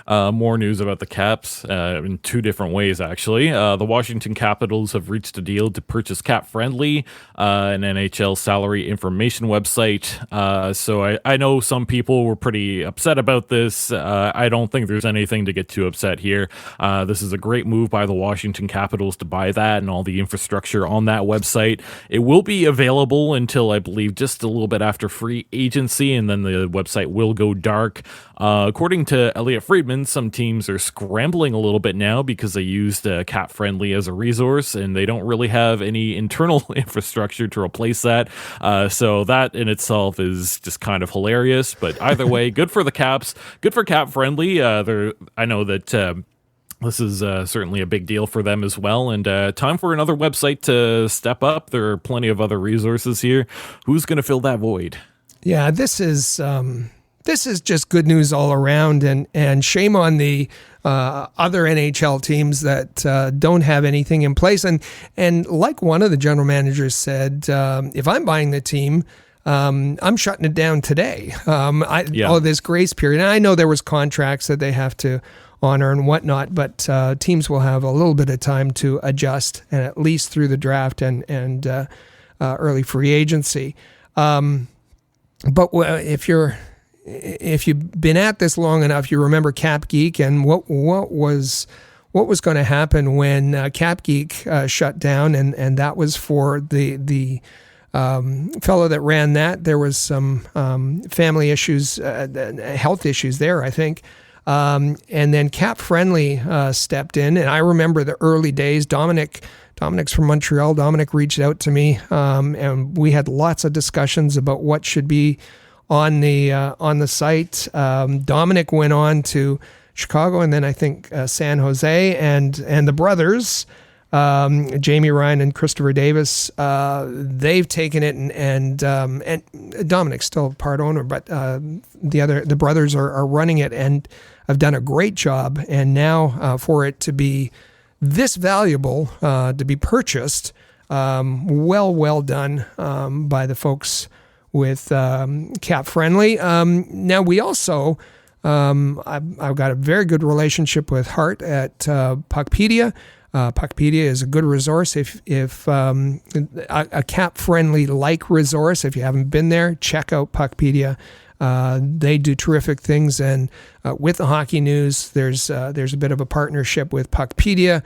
More news about the Caps in two different ways, actually. The Washington Capitals have reached a deal to purchase Cap Friendly, an NHL salary information website. So I know some people were pretty upset about this. I don't think there's anything to get too upset here. This is a great move by the Washington Capitals to buy that and all the infrastructure on that website. It will be available until, I believe, just a little bit after free agency, and then the website will go dark. According to Elliot Friedman, some teams are scrambling a little bit now because they used Cap Friendly as a resource, and they don't really have any internal infrastructure to replace that. So that in itself is just kind of hilarious. But either way, good for the Caps, good for Cap Friendly. I know that this is certainly a big deal for them as well, and time for another website to step up. There are plenty of other resources here. Who's going to fill that void? Yeah, this is just good news all around, and shame on the other NHL teams that don't have anything in place. And like one of the general managers said, if I'm buying the team, I'm shutting it down today. All this grace period. And I know there was contracts that they have to honor and whatnot, but teams will have a little bit of time to adjust, and at least through the draft and early free agency. But if you've been at this long enough, you remember Cap Geek and what was going to happen when Cap Geek shut down, and that was for the fellow that ran that. There was some family issues, health issues there, I think. And then Cap Friendly stepped in, and I remember the early days. Dominic's from Montreal. Dominic reached out to me, and we had lots of discussions about what should be on the site. Dominic went on to Chicago, and then I think San Jose, and the brothers Jamie Ryan and Christopher Davis, they've taken it, and Dominic's still a part owner, but the brothers are running it and have done a great job. And now for it to be this valuable to be purchased, well done by the folks with Cap Friendly. Now we also, I've got a very good relationship with Hart at Puckpedia. Puckpedia is a good resource if a Cap Friendly like resource. If you haven't been there, check out Puckpedia. They do terrific things, and with the hockey news, there's a bit of a partnership with Puckpedia.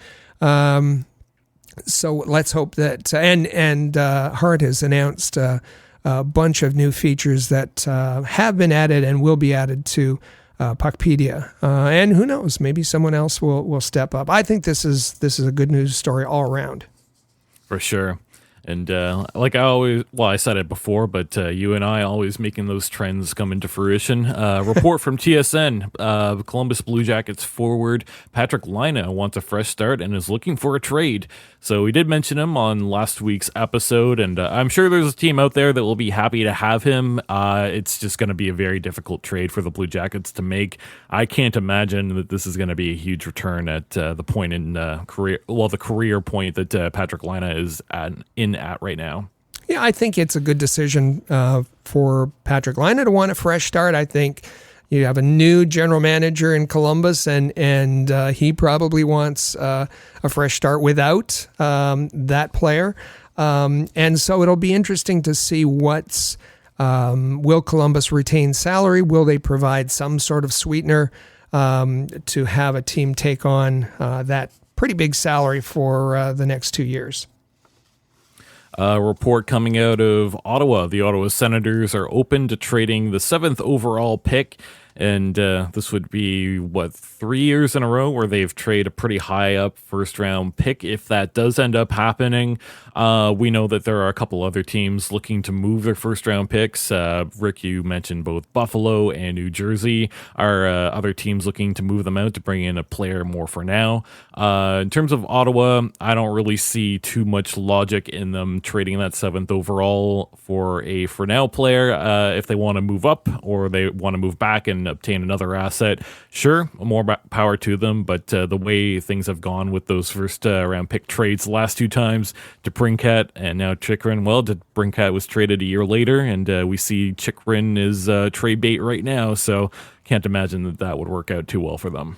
So let's hope that and Hart has announced a bunch of new features that have been added and will be added to Puckpedia. And who knows, maybe someone else will step up. I think this is a good news story all around. For sure. And like I said it before, but you and I always making those trends come into fruition. Report from TSN, Columbus Blue Jackets forward Patrik Laine wants a fresh start and is looking for a trade. So we did mention him on last week's episode, and I'm sure there's a team out there that will be happy to have him. It's just going to be a very difficult trade for the Blue Jackets to make. I can't imagine that this is going to be a huge return at the point in career, the career point that Patrik Laine is at right now. Yeah, I think it's a good decision for Patrik Laine to want a fresh start. I think you have a new general manager in Columbus, and he probably wants a fresh start without that player. And so it'll be interesting to see will Columbus retain salary? Will they provide some sort of sweetener to have a team take on that pretty big salary for the next 2 years? A report coming out of Ottawa. The Ottawa Senators are open to trading the 7th overall pick. And this would be, 3 years in a row where they've traded a pretty high up first round pick. If that does end up happening, we know that there are a couple other teams looking to move their first round picks. Rick, you mentioned both Buffalo and New Jersey are other teams looking to move them out to bring in a player more for now. In terms of Ottawa, I don't really see too much logic in them trading that 7th overall for a for now player. If they want to move up or they want to move back and obtain another asset, sure, more power to them, but the way things have gone with those first round pick trades the last 2 times, DeBrincat and now Chychrun, DeBrincat was traded a year later, and we see Chychrun is trade bait right now, so can't imagine that would work out too well for them.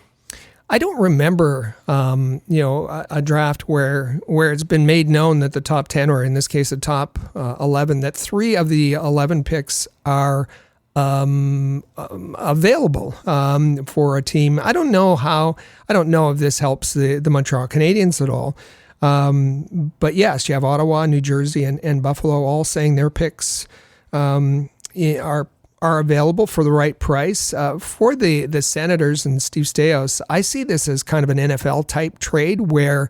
I don't remember, a draft where it's been made known that the top 10, or in this case, the top 11, that 3 of the 11 picks are available for a team. I don't know if this helps the Montreal Canadiens at all. But yes, you have Ottawa, New Jersey, and Buffalo all saying their picks are available for the right price. For the Senators and Steve Staios, I see this as kind of an NFL type trade where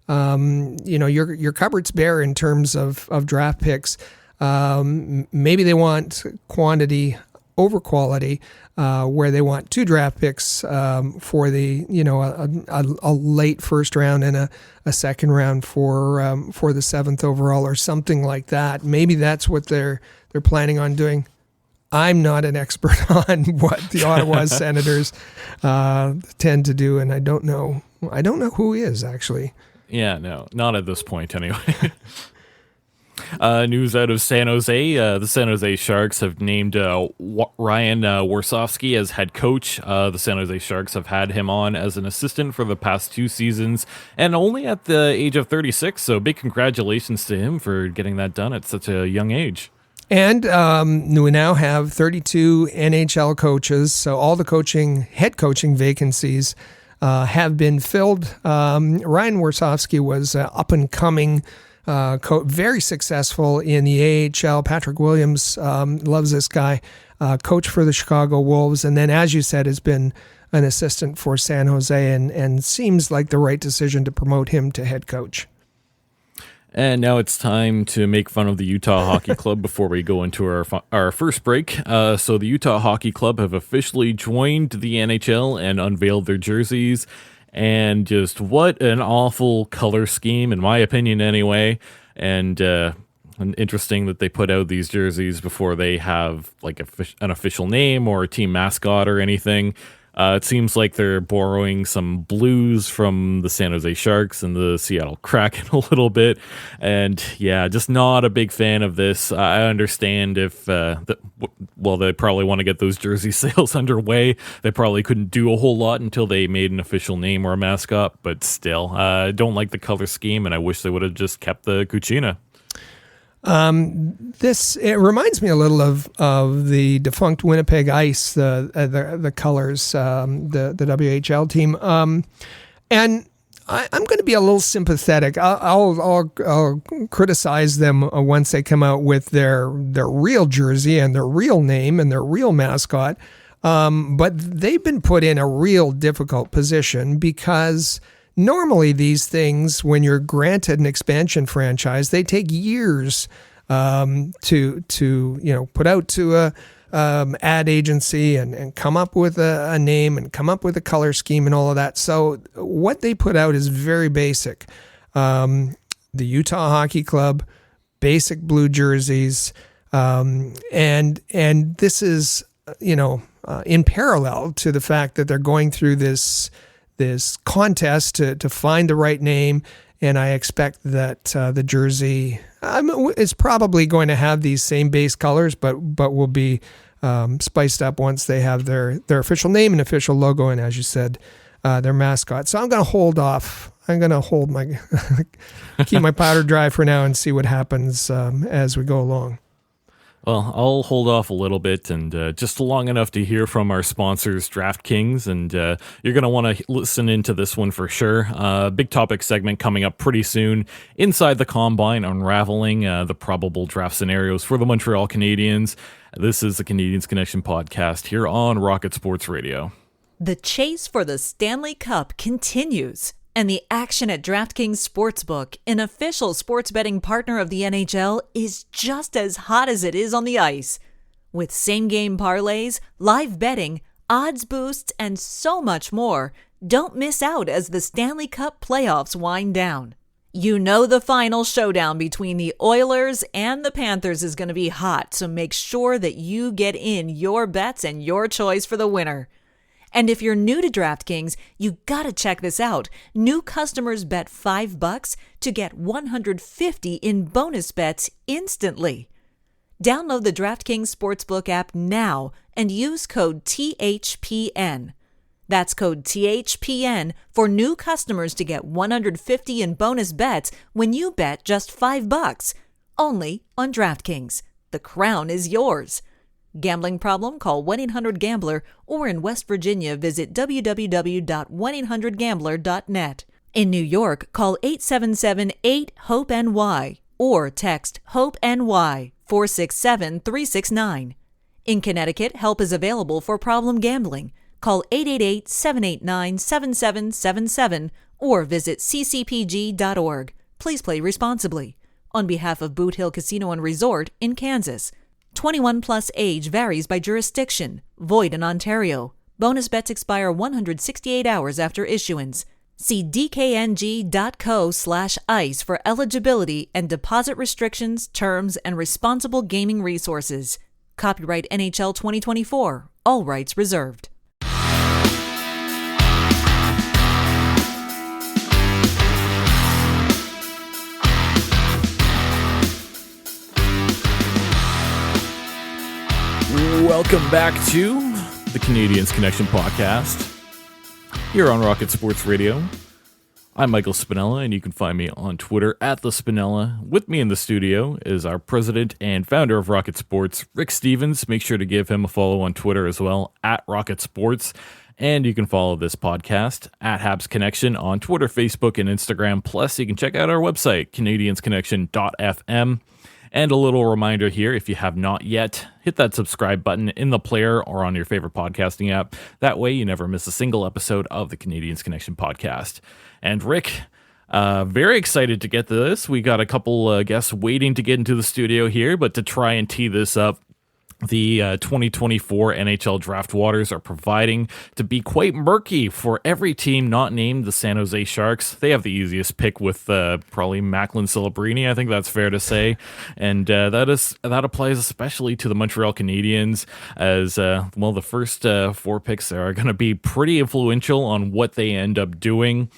your cupboard's bare in terms of draft picks. Maybe they want quantity over quality, where they want 2 draft picks for the a late first round and a second round for the 7th overall or something like that. Maybe that's what they're planning on doing. I'm not an expert on what the Ottawa Senators tend to do, and I don't know who is actually. Yeah, no, not at this point anyway. News out of San Jose. The San Jose Sharks have named Ryan Warsofsky as head coach. The San Jose Sharks have had him on as an assistant for the past 2 seasons and only at the age of 36. So big congratulations to him for getting that done at such a young age. And we now have 32 NHL coaches. So all the head coaching vacancies have been filled. Ryan Warsofsky was up and coming. Very successful in the AHL. Patrick Williams loves this guy. Coach for the Chicago Wolves, and then, as you said, has been an assistant for San Jose, and seems like the right decision to promote him to head coach. And now it's time to make fun of the Utah Hockey Club before we go into our first break. So the Utah Hockey Club have officially joined the NHL and unveiled their jerseys. And just what an awful color scheme, in my opinion, anyway. And interesting that they put out these jerseys before they have like an official name or a team mascot or anything. It seems like they're borrowing some blues from the San Jose Sharks and the Seattle Kraken a little bit. And yeah, just not a big fan of this. I understand if, they probably want to get those jersey sales underway. They probably couldn't do a whole lot until they made an official name or a mascot. But still, I don't like the color scheme, and I wish they would have just kept the Cucina. It reminds me a little of the defunct Winnipeg Ice, the colors, the WHL team. And I'm going to be a little sympathetic. I'll criticize them once they come out with their real jersey and their real name and their real mascot. But they've been put in a real difficult position because normally these things, when you're granted an expansion franchise, they take years to put out to a ad agency and come up with a name and come up with a color scheme and all of that. So what they put out is very basic. The Utah Hockey Club, basic blue jerseys, and this is in parallel to the fact that they're going through this contest to find the right name, and I expect that the jersey is probably going to have these same base colors, but will be spiced up once they have their official name and official logo, and as you said, their mascot. So I'm going to hold off. I'm going to keep my powder dry for now and see what happens as we go along. Well, I'll hold off a little bit and just long enough to hear from our sponsors, DraftKings, and you're going to want to listen into this one for sure. Big topic segment coming up pretty soon. Inside the Combine, unraveling the probable draft scenarios for the Montreal Canadiens. This is the Canadiens Connection podcast here on Rocket Sports Radio. The chase for the Stanley Cup continues. And the action at DraftKings Sportsbook, an official sports betting partner of the NHL, is just as hot as it is on the ice. With same-game parlays, live betting, odds boosts, and so much more, don't miss out as the Stanley Cup playoffs wind down. You know the final showdown between the Oilers and the Panthers is going to be hot, so make sure that you get in your bets and your choice for the winner. And if you're new to DraftKings, you gotta check this out. New customers bet $5 to get $150 in bonus bets instantly. Download the DraftKings Sportsbook app now and use code THPN. That's code THPN for new customers to get $150 in bonus bets when you bet just $5. Only on DraftKings. The crown is yours. Gambling problem? Call 1-800-GAMBLER or in West Virginia visit www.1800gambler.net. In New York, call 877-8-HOPE-NY or text HOPE-NY 467-369. In Connecticut, help is available for problem gambling. Call 888-789-7777 or visit ccpg.org. Please play responsibly. On behalf of Boot Hill Casino and Resort in Kansas. 21 plus age varies by jurisdiction. Void in Ontario. Bonus bets expire 168 hours after issuance. See dkng.co/ice for eligibility and deposit restrictions, terms, and responsible gaming resources. Copyright NHL 2024. All rights reserved. Welcome back to the Canadiens Connection podcast here on Rocket Sports Radio. I'm Michael Spinella, and you can find me on Twitter at the Spinella. With me in the studio is our president and founder of Rocket Sports, Rick Stevens. Make sure to give him a follow on Twitter as well, at Rocket Sports. And you can follow this podcast at Habs Connection on Twitter, Facebook, and Instagram. Plus, you can check out our website, canadiensconnection.fm. And a little reminder here, if you have not yet, hit that subscribe button in the player or on your favorite podcasting app. That way you never miss a single episode of the Canadiens Connection podcast. And Rick, very excited to get to this. We got a couple guests waiting to get into the studio here, but to try and tee this up, the 2024 NHL Draft waters are providing to be quite murky for every team not named the San Jose Sharks. They have the easiest pick with probably Macklin Celebrini. I think that's fair to say, and that applies especially to the Montreal Canadiens, as the first 4 picks are going to be pretty influential on what they end up doing.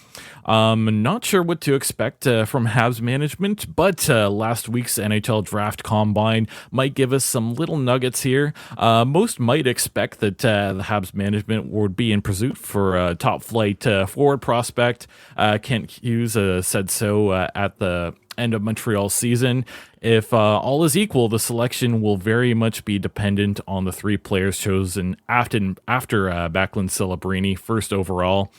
Not sure what to expect from Habs management, but last week's NHL Draft Combine might give us some little nuggets here. Most might expect that the Habs management would be in pursuit for a top flight forward prospect. Kent Hughes said so at the end of Montreal's season. If all is equal, the selection will very much be dependent on the 3 players chosen after Macklin Celebrini, first overall.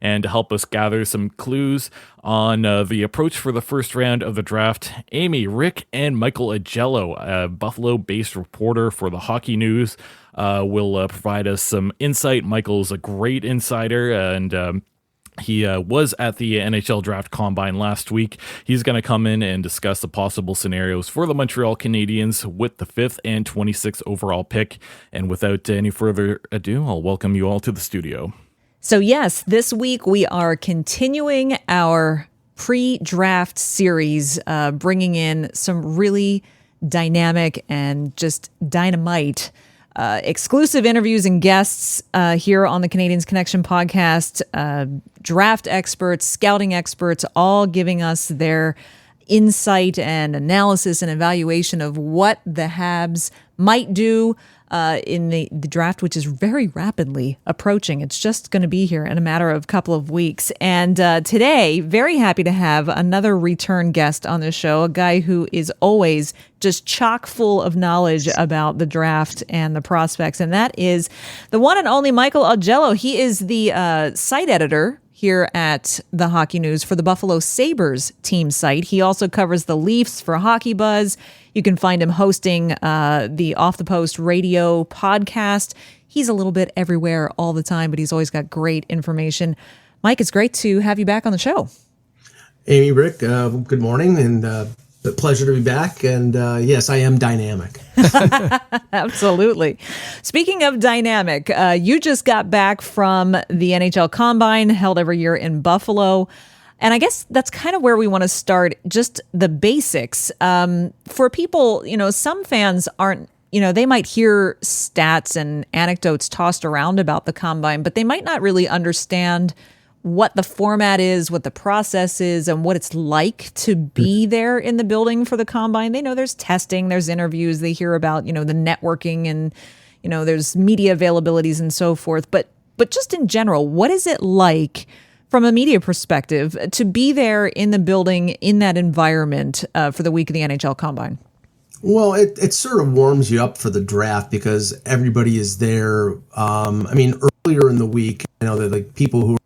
And to help us gather some clues on the approach for the first round of the draft, Amy, Rick, and Michael Augello, a Buffalo-based reporter for the Hockey News, will provide us some insight. Michael's a great insider, and he was at the NHL Draft Combine last week. He's going to come in and discuss the possible scenarios for the Montreal Canadiens with the 5th and 26th overall pick. And without any further ado, I'll welcome you all to the studio. So yes, this week we are continuing our pre-draft series, bringing in some really dynamic and just dynamite exclusive interviews and guests here on the Canadiens Connection podcast, draft experts, scouting experts, all giving us their insight and analysis and evaluation of what the Habs might do in the draft, which is very rapidly approaching. It's just going to be here in a matter of a couple of weeks. And today, very happy to have another return guest on the show, a guy who is always just chock full of knowledge about the draft and the prospects. And that is the one and only Michael Augello. He is the site editor here at the Hockey News for the Buffalo Sabres team site. He also covers the Leafs for Hockey Buzz. You can find him hosting the Off the Post radio podcast. He's a little bit everywhere all the time, but he's always got great information. Mike, it's great to have you back on the show. Amy, Rick, good morning, and a pleasure to be back. And yes, I am dynamic. Absolutely. Speaking of dynamic, you just got back from the NHL Combine held every year in Buffalo. And I guess that's kind of where we want to start, just the basics. For people, some fans aren't, they might hear stats and anecdotes tossed around about the Combine, but they might not really understand what the format is, what the process is, and what it's like to be there in the building for the Combine. They know there's testing, there's interviews, they hear about, the networking and, there's media availabilities and so forth. But just in general, what is it like from a media perspective to be there in the building in that environment for the week of the NHL Combine? Well, it sort of warms you up for the draft because everybody is there. Earlier in the week, that people who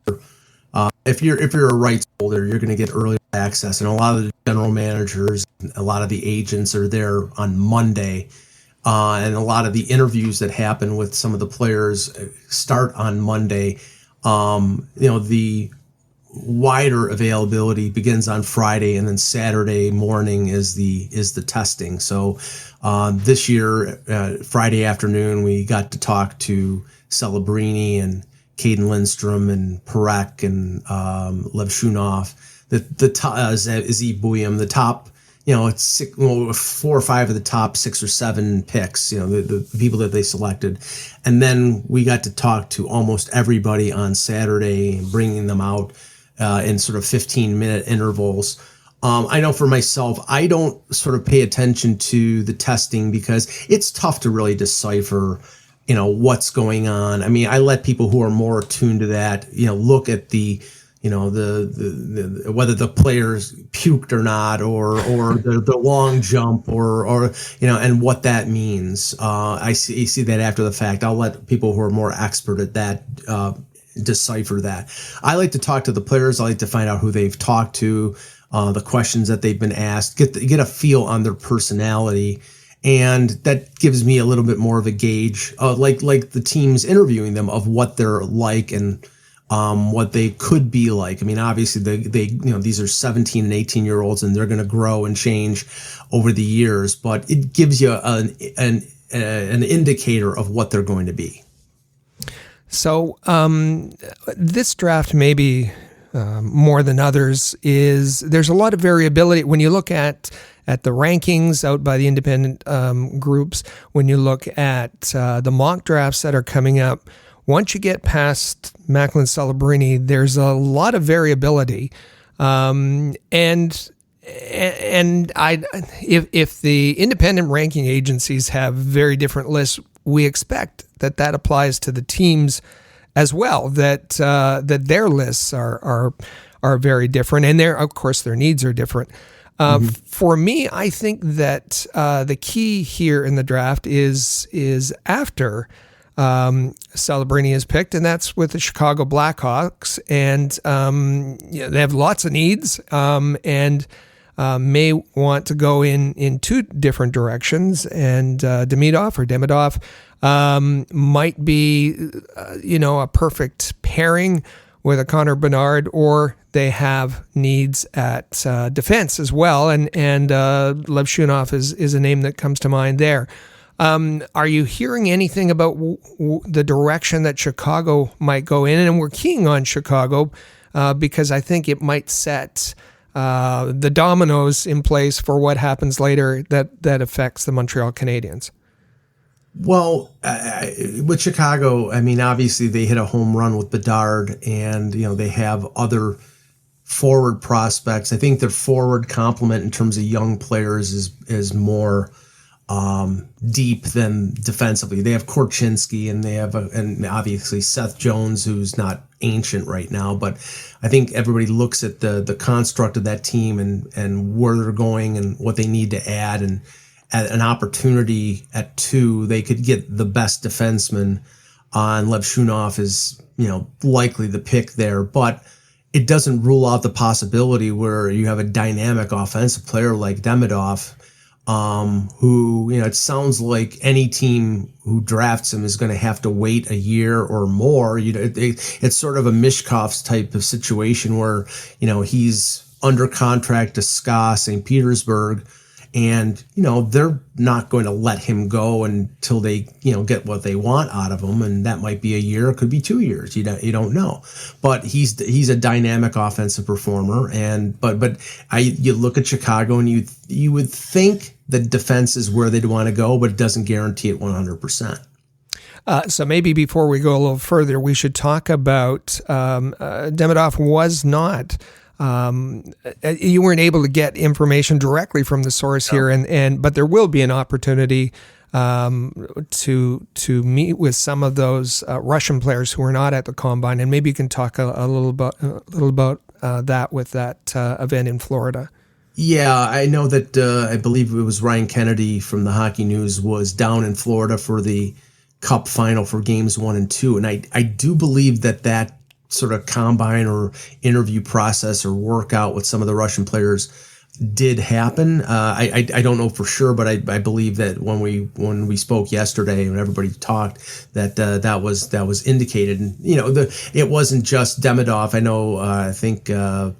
are, if you're a rights holder, you're going to get early access, and a lot of the general managers, a lot of the agents are there on Monday, and a lot of the interviews that happen with some of the players start on Monday. The wider availability begins on Friday, and then Saturday morning is the testing. So this year, Friday afternoon, we got to talk to Celebrini and Cayden Lindstrom and Parekh and Levshunov, Zeb Bouillon, the top, it's 4 or 5 of the top 6 or 7 picks, the people that they selected. And then we got to talk to almost everybody on Saturday, bringing them out in sort of 15-minute intervals. I know for myself, I don't sort of pay attention to the testing because it's tough to really decipher, what's going on. I mean, I let people who are more attuned to that, look at the whether the players puked or not, or the long jump, or and what that means. I see that after the fact. I'll let people who are more expert at that decipher that. I like to talk to the players. I like to find out who they've talked to, the questions that they've been asked, get a feel on their personality. And that gives me a little bit more of a gauge, like the teams interviewing them, of what they're like and what they could be like. I mean, obviously they these are 17 and 18-year-olds, and they're going to grow and change over the years. But it gives you an an indicator of what they're going to be. So this draft, maybe more than others, is there's a lot of variability when you look at the rankings out by the independent groups. When you look at the mock drafts that are coming up, once you get past Macklin Celebrini, there's a lot of variability, and if the independent ranking agencies have very different lists, we expect that applies to the teams as well. That their lists are very different, and of course their needs are different. For me, I think that the key here in the draft is after Celebrini is picked, and that's with the Chicago Blackhawks, and they have lots of needs, and may want to go in two different directions, and Demidov might be a perfect pairing with a Connor Bedard, or they have needs at defense as well, and Levshunov is a name that comes to mind there. Are you hearing anything about the direction that Chicago might go in? And we're keying on Chicago because I think it might set the dominoes in place for what happens later that affects the Montreal Canadiens. Well, with Chicago, I mean, obviously they hit a home run with Bedard, and they have other forward prospects. I think their forward complement in terms of young players is more deep than defensively. They have Korchinski, and they have and obviously Seth Jones, who's not ancient right now, but I think everybody looks at the construct of that team and where they're going and what they need to add, and at an opportunity at 2, they could get the best defenseman on. Levshunov is, likely the pick there, but it doesn't rule out the possibility where you have a dynamic offensive player like Demidov, who, it sounds like any team who drafts him is going to have to wait a year or more. It's sort of a Mishkov's type of situation where, he's under contract to SKA St. Petersburg, and, they're not going to let him go until they, get what they want out of him. And that might be a year, it could be 2 years. You don't know. But he's a dynamic offensive performer. And but you look at Chicago, and you would think that defense is where they'd want to go, but it doesn't guarantee it 100%. So maybe before we go a little further, we should talk about Demidov was not. You weren't able to get information directly from the source here, but there will be an opportunity to meet with some of those Russian players who are not at the Combine, and maybe you can talk a little about that with that event in Florida. Yeah, I know that I believe it was Ryan Kennedy from the Hockey News was down in Florida for the Cup final for games 1 and 2, and I do believe that sort of combine or interview process or workout with some of the Russian players did happen. I don't know for sure, but I believe that when we spoke yesterday, when everybody talked, that was indicated. And it wasn't just Demidov. I know I think Igor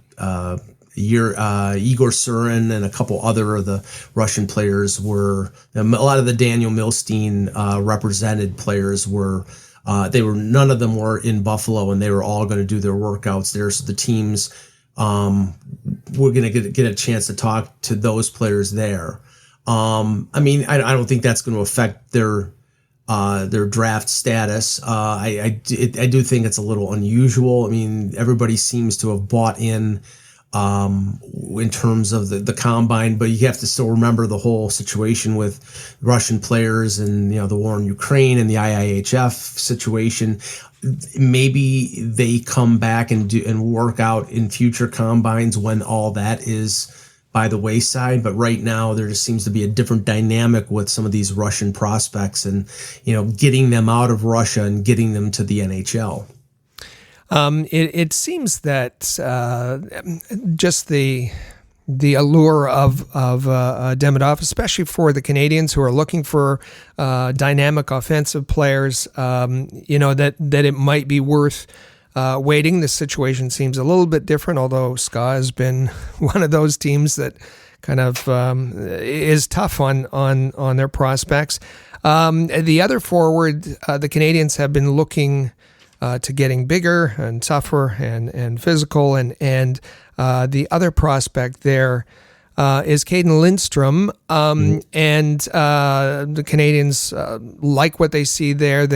Surin and a couple other of the Russian players were, a lot of the Daniel Milstein represented players were. None of them were in Buffalo, and they were all going to do their workouts there. So the teams were going to get a chance to talk to those players there. I mean, I don't think that's going to affect their draft status. I do think it's a little unusual. I mean, everybody seems to have bought in terms of the Combine, but you have to still remember the whole situation with Russian players and the war in Ukraine and the IIHF situation. Maybe they come back and work out in future Combines when all that is by the wayside. But right now there just seems to be a different dynamic with some of these Russian prospects, and getting them out of Russia and getting them to the NHL. It seems that just the allure of Demidov, especially for the Canadiens who are looking for dynamic offensive players, that it might be worth waiting. The situation seems a little bit different, although SKA has been one of those teams that kind of is tough on their prospects. The other forward, the Canadiens have been looking to getting bigger and tougher and physical, and the other prospect there is Cayden Lindstrom, and the Canadiens like what they see there.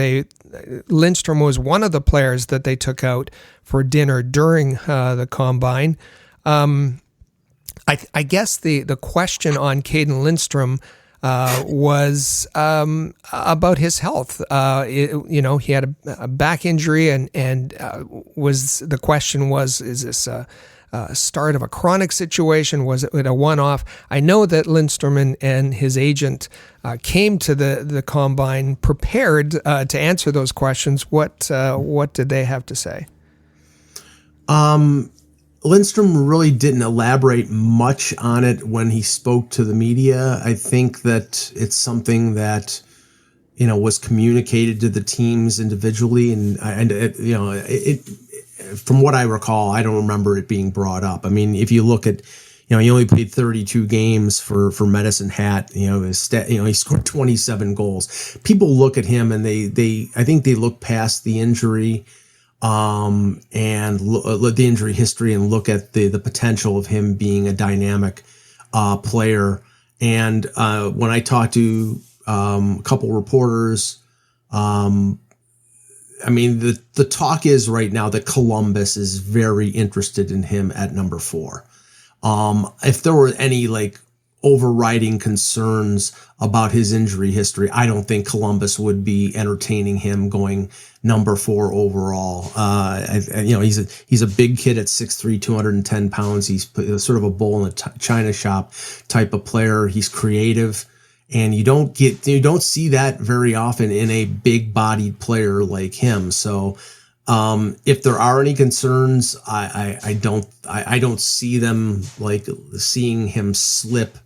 Lindstrom was one of the players that they took out for dinner during the Combine. I guess the question on Cayden Lindstrom was about his health. He had a back injury, and the question was, is this a start of a chronic situation? Was it a one-off? I know that Lindstrom and his agent came to the Combine prepared to answer those questions. What did they have to say? Lindstrom really didn't elaborate much on it when he spoke to the media. I think that it's something that, was communicated to the teams individually, and from what I recall, I don't remember it being brought up. I mean, if you look at, he only played 32 games for Medicine Hat. He scored 27 goals. People look at him and I think they look past the injury, and look the injury history, and look at the potential of him being a dynamic player. And when I talked to a couple reporters, the talk is right now that Columbus is very interested in him at number 4. If there were any overriding concerns about his injury history, I don't think Columbus would be entertaining him going number 4 overall. He's a big kid at 6'3", 210 pounds. He's sort of a bull in a china shop type of player. He's creative, and you don't see that very often in a big bodied player like him. So if there are any concerns, I don't see them seeing him slip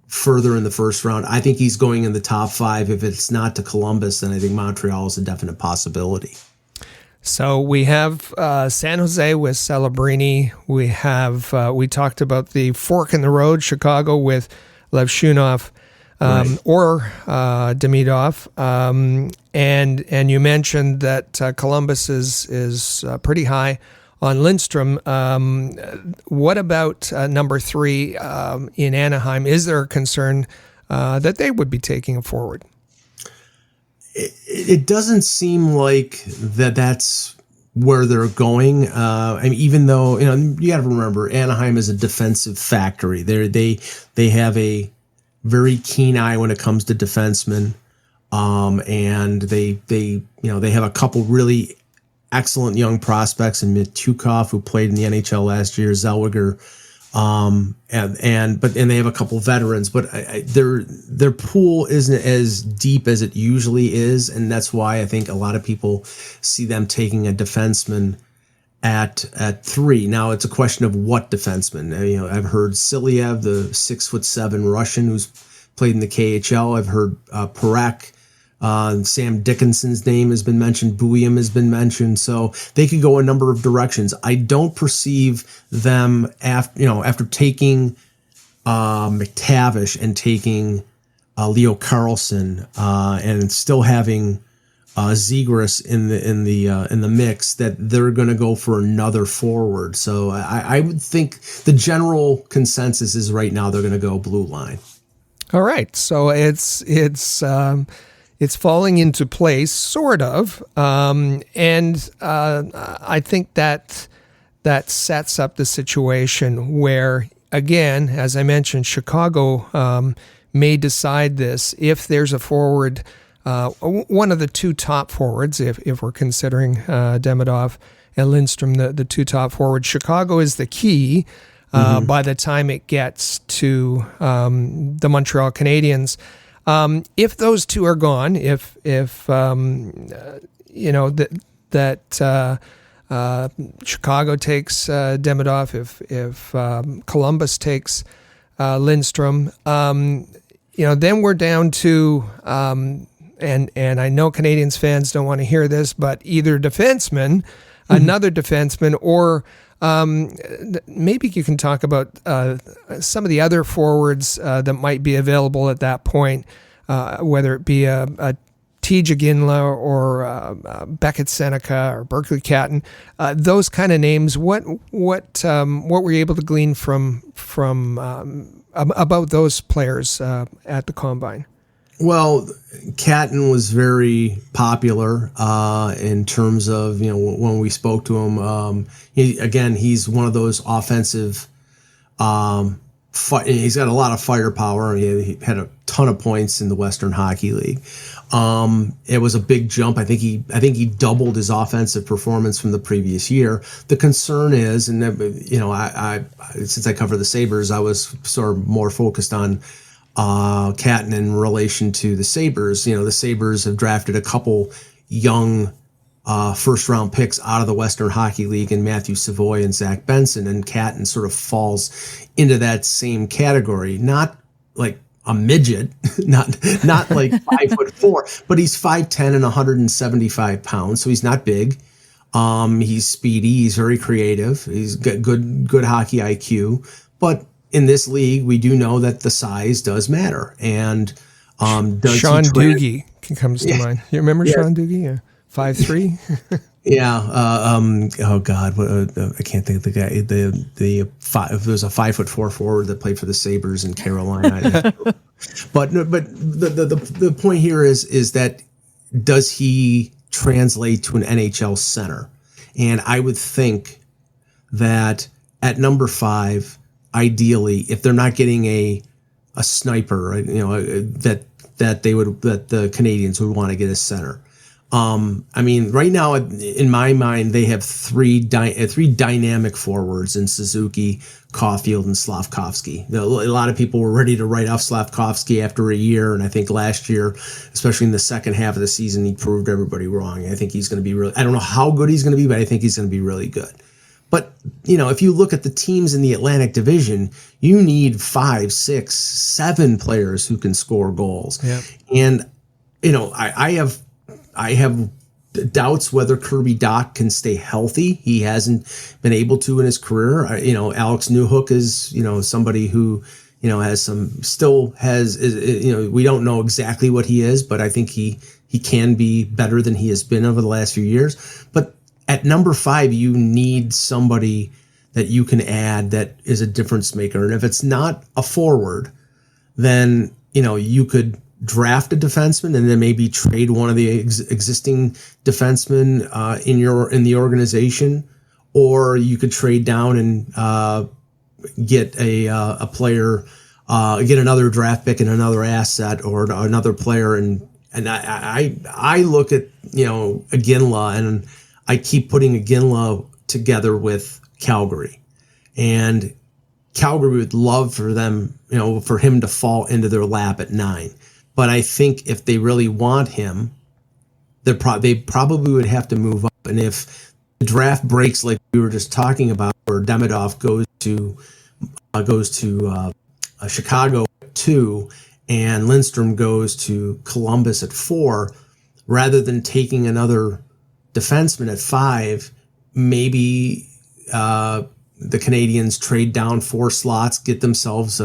further in the first round. I think he's going in the top 5. If it's not to Columbus, then I think Montreal is a definite possibility. So we have San Jose with Celebrini. We talked about the fork in the road, Chicago with Levshunov, or Demidov, and you mentioned that Columbus is pretty high on Lindstrom. What about number 3 in Anaheim? Is there a concern that they would be taking it forward? It doesn't seem like that's where they're going. Even though you got to remember, Anaheim is a defensive factory. They have a very keen eye when it comes to defensemen, and they have a couple really excellent young prospects in Mitukov, who played in the NHL last year, Zellweger, and they have a couple veterans, but their pool isn't as deep as it usually is, and that's why I think a lot of people see them taking a defenseman at 3. Now it's a question of what defenseman. I've heard Silyev, the 6'7" Russian who's played in the KHL. I've heard Parak. Sam Dickinson's name has been mentioned. Buium has been mentioned. So they could go a number of directions. I don't perceive them after taking McTavish and taking Leo Carlson and still having Zegras in the mix, that they're going to go for another forward. So I would think the general consensus is right now they're going to go blue line. All right, so it's falling into place, sort of, and I think that sets up the situation where, again, as I mentioned, Chicago may decide this if there's a forward, one of the 2 top forwards, if we're considering Demidov and Lindstrom, the 2 top forwards. Chicago is the key by the time it gets to the Montreal Canadiens. If those 2 are gone, if Chicago takes Demidov, if Columbus takes Lindstrom, then we're down to and I know Canadiens fans don't want to hear this, but either defenseman another defenseman, or maybe you can talk about some of the other forwards that might be available at that point, whether it be a T.J. Ginla or Beckett Seneca or Berkeley Catton, those kind of names. What were you able to glean from about those players at the Combine? Well, Catton was very popular in terms of, when we spoke to him. He's one of those offensive. He's got a lot of firepower. He had a ton of points in the Western Hockey League. It was a big jump. I think he doubled his offensive performance from the previous year. The concern is, and I since I cover the Sabres, I was sort of more focused on Catton in relation to the Sabres. The Sabres have drafted a couple young first round picks out of the Western Hockey League in Matthew Savoy and Zach Benson, and Catton sort of falls into that same category. Not like a midget, not like 5'4", but he's 5'10" and 175 pounds, so he's not big. He's speedy, he's very creative, he's got good hockey IQ, but in this league, we do know that the size does matter. And Sean Doogie comes to mind. You remember Sean Doogie? Yeah. 5'3". Yeah. Oh God, I can't think of the guy. There was a 5'4" forward that played for the Sabres in Carolina. but the point here is that does he translate to an NHL center? And I would think that at number 5, ideally, if they're not getting a sniper, that the Canadiens would want to get a center. Right now, in my mind, they have three dynamic forwards in Suzuki, Caulfield, and Slafkovsky. A lot of people were ready to write off Slafkovsky after a year, and I think last year, especially in the second half of the season, he proved everybody wrong. I think he's going to be really. I don't know how good he's going to be, but I think he's going to be really good. But, if you look at the teams in the Atlantic Division, you need 5, 6, 7 players who can score goals. Yeah. And, I have doubts whether Kirby Dach can stay healthy. He hasn't been able to in his career. Alex Newhook is, somebody who, we don't know exactly what he is, but I think he can be better than he has been over the last few years. But at number 5, you need somebody that you can add that is a difference maker. And if it's not a forward, then, you could draft a defenseman and then maybe trade one of the existing defensemen in the organization, or you could trade down and get a player, get another draft pick and another asset or another player. And I look at Iginla, and I keep putting Iginla together with Calgary, and Calgary would love for them, for him to fall into their lap at 9. But I think if they really want him, they probably would have to move up. And if the draft breaks like we were just talking about, where Demidov goes to Chicago at 2 and Lindstrom goes to Columbus at 4, rather than taking another defenseman at 5, maybe the Canadiens trade down 4 slots, get themselves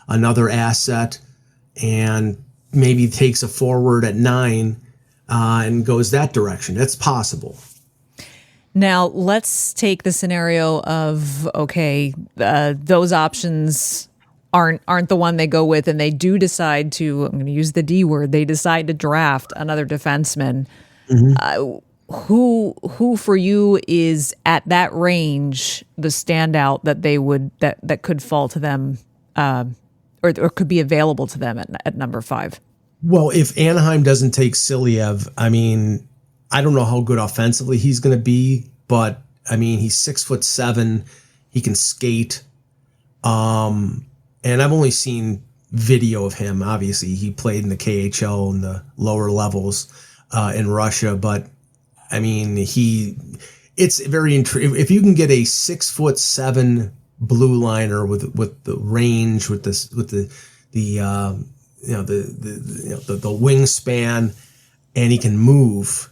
another asset, and maybe takes a forward at 9 and goes that direction. That's possible. Now, let's take the scenario of, those options aren't the one they go with, and they do decide to, I'm going to use the D word, they decide to draft another defenseman. Mm-hmm. Who for you is at that range the standout that they would that could fall to them, or could be available to them at number 5? Well, if Anaheim doesn't take Silyev, I don't know how good offensively he's going to be, but he's 6'7", he can skate, and I've only seen video of him. Obviously, he played in the KHL in the lower levels in Russia, but it's very intriguing. If you can get a 6'7" blue liner with the range, with the wingspan, and he can move,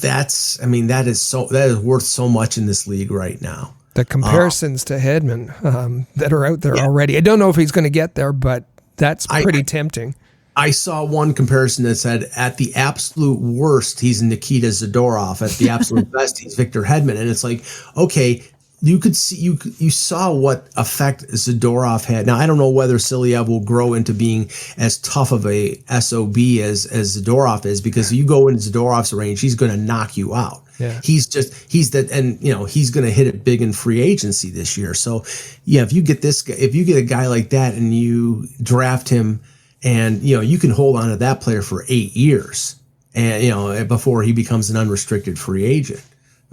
that is worth so much in this league right now. The comparisons to Hedman that are out there already. I don't know if he's going to get there, but that's pretty tempting. I saw one comparison that said at the absolute worst, he's Nikita Zadorov. At the absolute best, he's Victor Hedman. And it's like, okay, you could see, you saw what effect Zadorov had. Now, I don't know whether Silyev will grow into being as tough of a SOB as Zadorov is, because you go into Zadorov's range, he's going to knock you out. Yeah. He's that, and he's going to hit it big in free agency this year. So yeah, if you get a guy like that and you draft him, and you can hold on to that player for 8 years, and before he becomes an unrestricted free agent,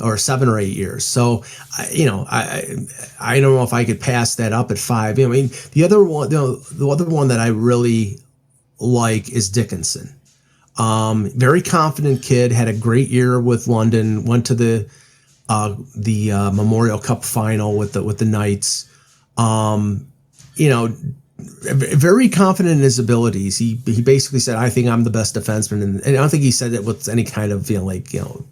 or 7 or 8 years. So I don't know if I could pass that up at 5. I mean, the other one that I really like is Dickinson. Very confident kid, had a great year with London, went to the Memorial Cup final with the Knights. Very confident in his abilities. He basically said, "I think I'm the best defenseman," and I don't think he said it with any kind of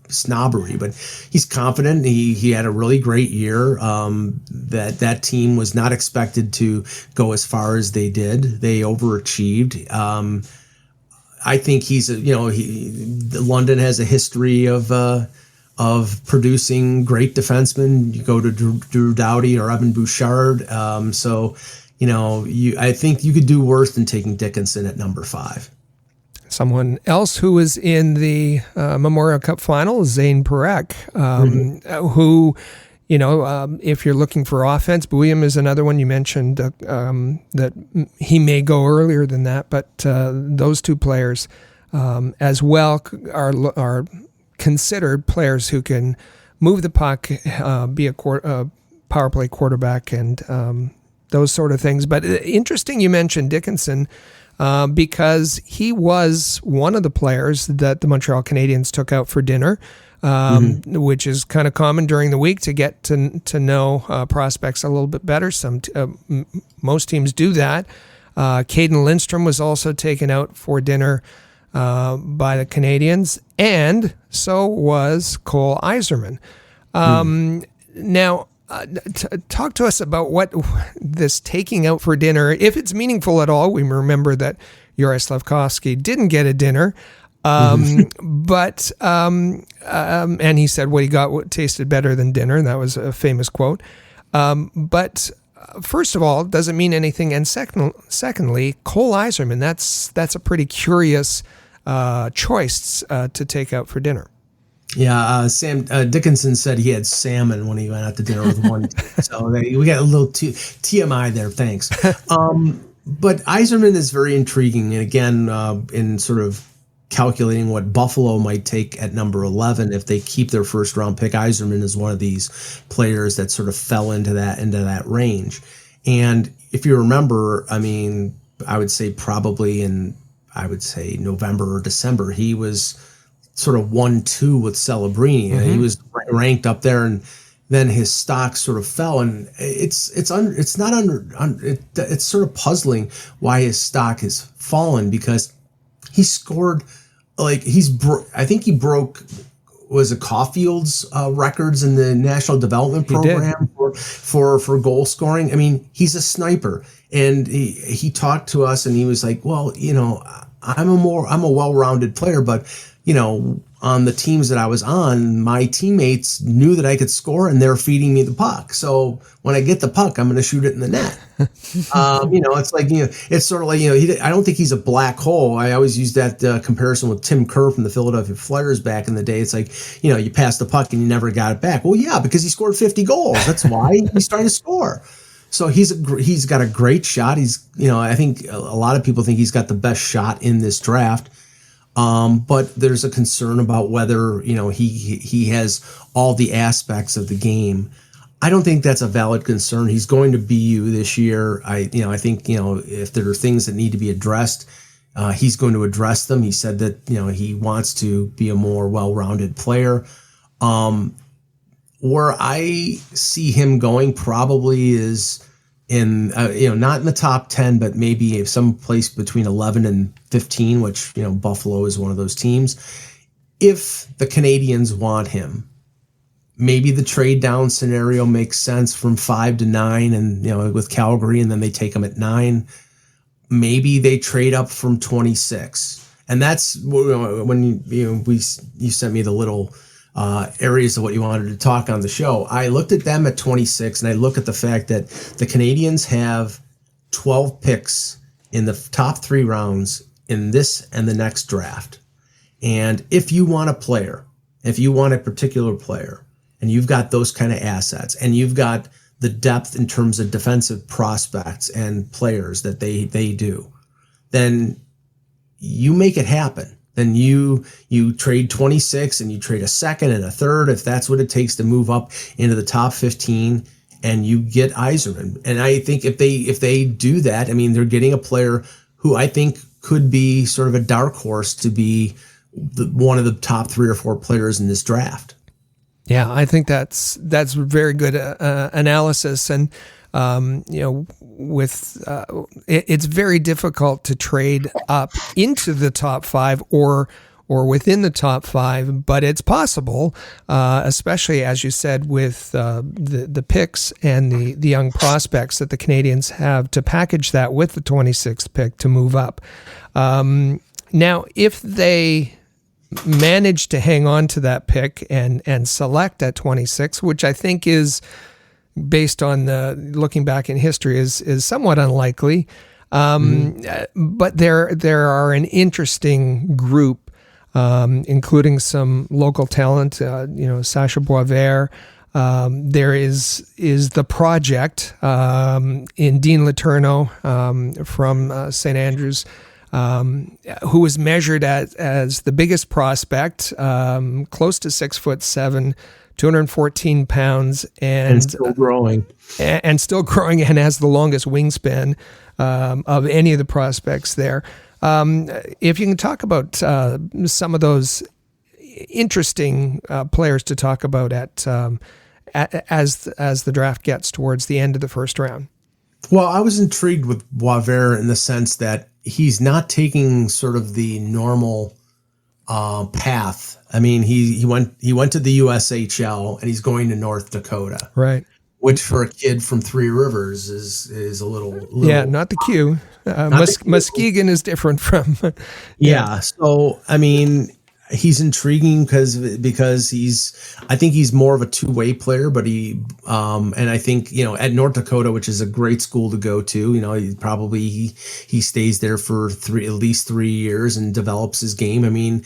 snobbery. But he's confident. He had a really great year. That team was not expected to go as far as they did. They overachieved. I think London has a history of producing great defensemen. You go to Drew Doughty or Evan Bouchard. I think you could do worse than taking Dickinson at number 5. Someone else who was in the Memorial Cup final is Zane Parekh, who, if you're looking for offense, Bouillon is another one you mentioned that he may go earlier than that, but those two players as well are considered players who can move the puck, be a power play quarterback, and those sort of things. But interesting you mentioned Dickinson because he was one of the players that the Montreal Canadiens took out for dinner, which is kind of common during the week to get to know prospects a little bit better. Most teams do that. Cayden Lindstrom was also taken out for dinner by the Canadiens, and so was Cole Yzerman. Now, talk to us about what this taking out for dinner, if it's meaningful at all. We remember that Yuri Slafkovsky didn't get a dinner, but and he said what he got tasted better than dinner, and that was a famous quote. But first of all, doesn't mean anything, and secondly, Cole Yzerman, that's a pretty curious choice to take out for dinner. Yeah, Sam Dickinson said he had salmon when he went out to dinner with one. So we got a little TMI there. Thanks. But Yzerman is very intriguing, and again, in sort of calculating what Buffalo might take at number 11 if they keep their first round pick, Yzerman is one of these players that sort of fell into that range. And if you remember, I mean, I would say probably in November or December, he was sort of 1-2 with Celebrini, and he was ranked up there, and then his stock sort of fell, and it's sort of puzzling why his stock has fallen, because he scored I think he broke Caulfield's records in the National Development Program for goal scoring. I mean, he's a sniper, and he talked to us, and he was like, well, I'm a well-rounded player, but on the teams that I was on, my teammates knew that I could score, and they're feeding me the puck. So when I get the puck, I'm going to shoot it in the net. It's like, it's sort of like, I don't think he's a black hole. I always use that comparison with Tim Kerr from the Philadelphia Flyers back in the day. It's like, you passed the puck and you never got it back. Well, yeah, because he scored 50 goals. That's why he's trying to score. So he's got a great shot. I think a lot of people think he's got the best shot in this draft. But there's a concern about whether, he has all the aspects of the game. I don't think that's a valid concern. He's going to BU this year. I think, if there are things that need to be addressed, he's going to address them. He said that, he wants to be a more well-rounded player. Where I see him going probably is in, not in the top 10, but maybe some place between 11 and 15, which, Buffalo is one of those teams. if the Canadiens want him, maybe the trade down scenario makes sense from 5 to 9, and with Calgary, and then they take him at 9. Maybe they trade up from 26, and that's when you sent me the little areas of what you wanted to talk on the show. I looked at them at 26, and I look at the fact that the Canadiens have 12 picks in the top 3 rounds in this and the next draft. And if you want a player, if you want a particular player, and you've got those kind of assets, and you've got the depth in terms of defensive prospects and players that they do, then you make it happen. Then you trade 26 and you trade a second and a third, if that's what it takes to move up into the top 15, and you get Yzerman. And I think if they do that, I mean, they're getting a player who I think could be sort of a dark horse to be one of the top 3 or 4 players in this draft. Yeah, I think that's very good analysis, and it's very difficult to trade up into the top 5 or within the top 5, but it's possible, especially as you said with the picks and the young prospects that the Canadiens have to package that with the 26th pick to move up. Now, if they managed to hang on to that pick and select at 26, which I think is, based on looking back in history, is somewhat unlikely. But there are an interesting group, including some local talent, Sacha Boisvert. There is the project in Dean Letourneau from St. Andrews, who was measured as the biggest prospect, close to 6'7", 214 pounds, and still growing, and has the longest wingspan of any of the prospects there. If you can talk about some of those interesting players to talk about as the draft gets towards the end of the first round. Well, I was intrigued with Boisvert in the sense that he's not taking sort of the normal path. I mean, he went to the USHL, and he's going to North Dakota, right? Which for a kid from Three Rivers is a little yeah, not the Q. Muskegon is different from yeah. So I mean, he's intriguing because I think he's more of a two-way player, but and I think, at North Dakota, which is a great school to go to, he stays there for at least 3 years and develops his game. I mean,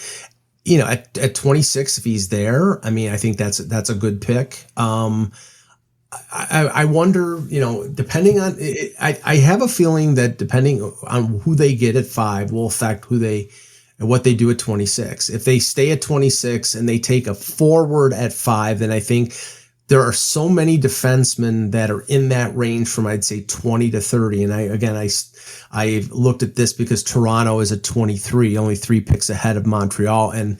at 26, if he's there, I mean, I think that's a good pick. I wonder, depending on it, I have a feeling that depending on who they get at 5 will affect what they do at 26. If they stay at 26 and they take a forward at 5, then I think there are so many defensemen that are in that range from, I'd say, 20 to 30. And I looked at this because Toronto is at 23, only 3 picks ahead of Montreal. And,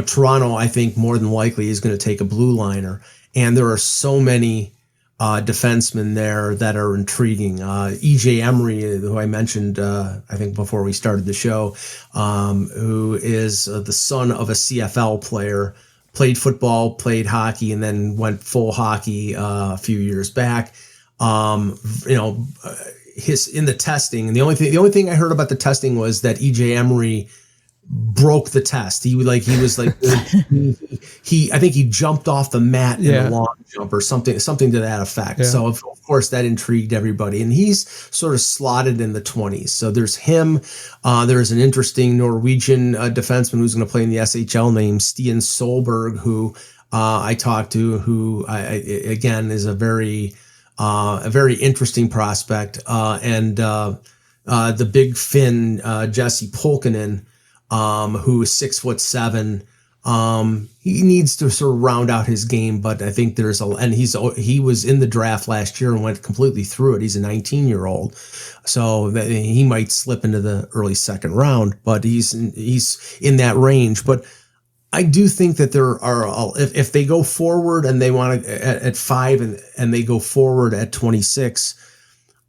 Toronto, I think more than likely is going to take a blue liner. And there are so many defensemen there that are intriguing. E.J. Emery, who I mentioned, I think before we started the show, who is the son of a CFL player, played football, played hockey, and then went full hockey a few years back. His in the testing, and the only thing I heard about the testing was that E.J. Emery broke the test. I think he jumped off the mat in a long jump or something to that effect. Yeah. So of course that intrigued everybody, and he's sort of slotted in the 20s. So there's him. There's an interesting Norwegian defenseman who's going to play in the SHL named Stian Solberg, who I talked to, who again is a very interesting prospect. And the big Finn, Jesse Pulkkinen, who is 6'7". He needs to sort of round out his game, but I think he was in the draft last year and went completely through it. He's a 19-year-old, so that he might slip into the early second round, but he's in that range. But I do think that there are, if they go forward and they want to at 5 and they go forward at 26,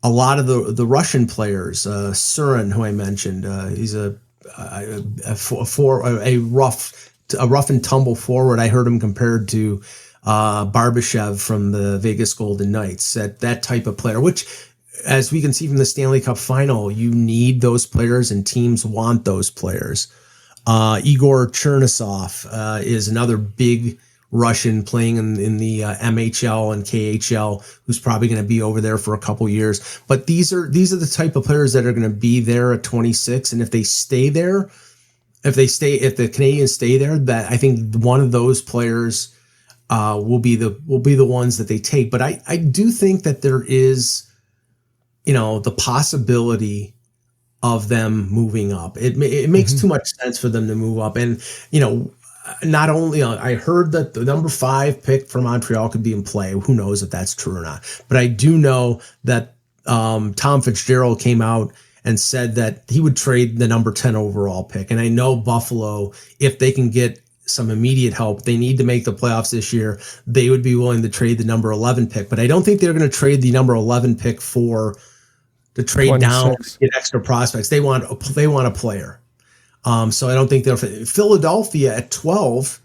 a lot of the Russian players, Surin, who I mentioned, he's a rough a rough and tumble forward. I heard him compared to Barbashev from the Vegas Golden Knights, that type of player, which, as we can see from the Stanley Cup final, you need those players and teams want those players. Igor Chernysov is another big Russian playing in the MHL and KHL, who's probably going to be over there for a couple years. But these are the type of players that are going to be there at 26. And if they stay there, if the Canadiens stay there, that I think one of those players will be the ones that they take. But I do think that there is, the possibility of them moving up. It makes too much sense for them to move up. And, not only I heard that the number 5 pick for Montreal could be in play. Who knows if that's true or not? But I do know that Tom Fitzgerald came out and said that he would trade the number 10 overall pick. And I know Buffalo, if they can get some immediate help, they need to make the playoffs this year, they would be willing to trade the number 11 pick. But I don't think they're going to trade the number 11 pick to trade 26. Down, get extra prospects. They want a player. So I don't think Philadelphia at 12,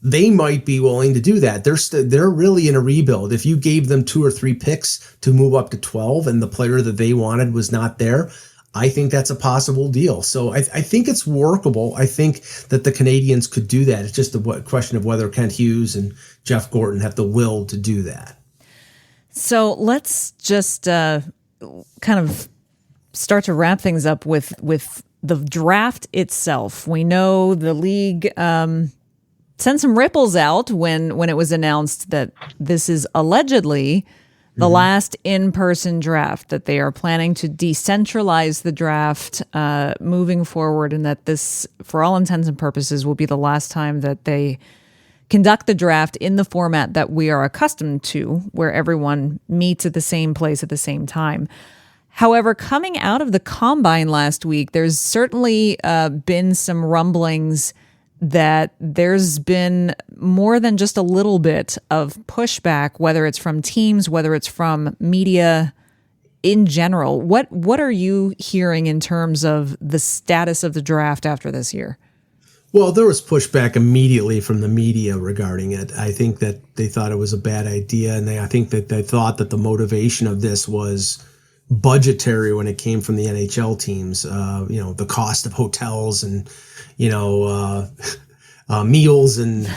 they might be willing to do that. They're really in a rebuild. If you gave them 2 or 3 picks to move up to 12 and the player that they wanted was not there, I think that's a possible deal. So I think it's workable. I think that the Canadiens could do that. It's just a question of whether Kent Hughes and Jeff Gorton have the will to do that. So let's just kind of start to wrap things up with the draft itself. We know the league sent some ripples out when it was announced that this is allegedly the last in-person draft, that they are planning to decentralize the draft moving forward, and that this, for all intents and purposes, will be the last time that they conduct the draft in the format that we are accustomed to, where everyone meets at the same place at the same time. However, coming out of the Combine last week, there's certainly been some rumblings that there's been more than just a little bit of pushback, whether it's from teams, whether it's from media in general. What are you hearing in terms of the status of the draft after this year? Well, there was pushback immediately from the media regarding it. I think that they thought it was a bad idea, and I think that they thought that the motivation of this was budgetary when it came from the NHL teams. The cost of hotels and meals and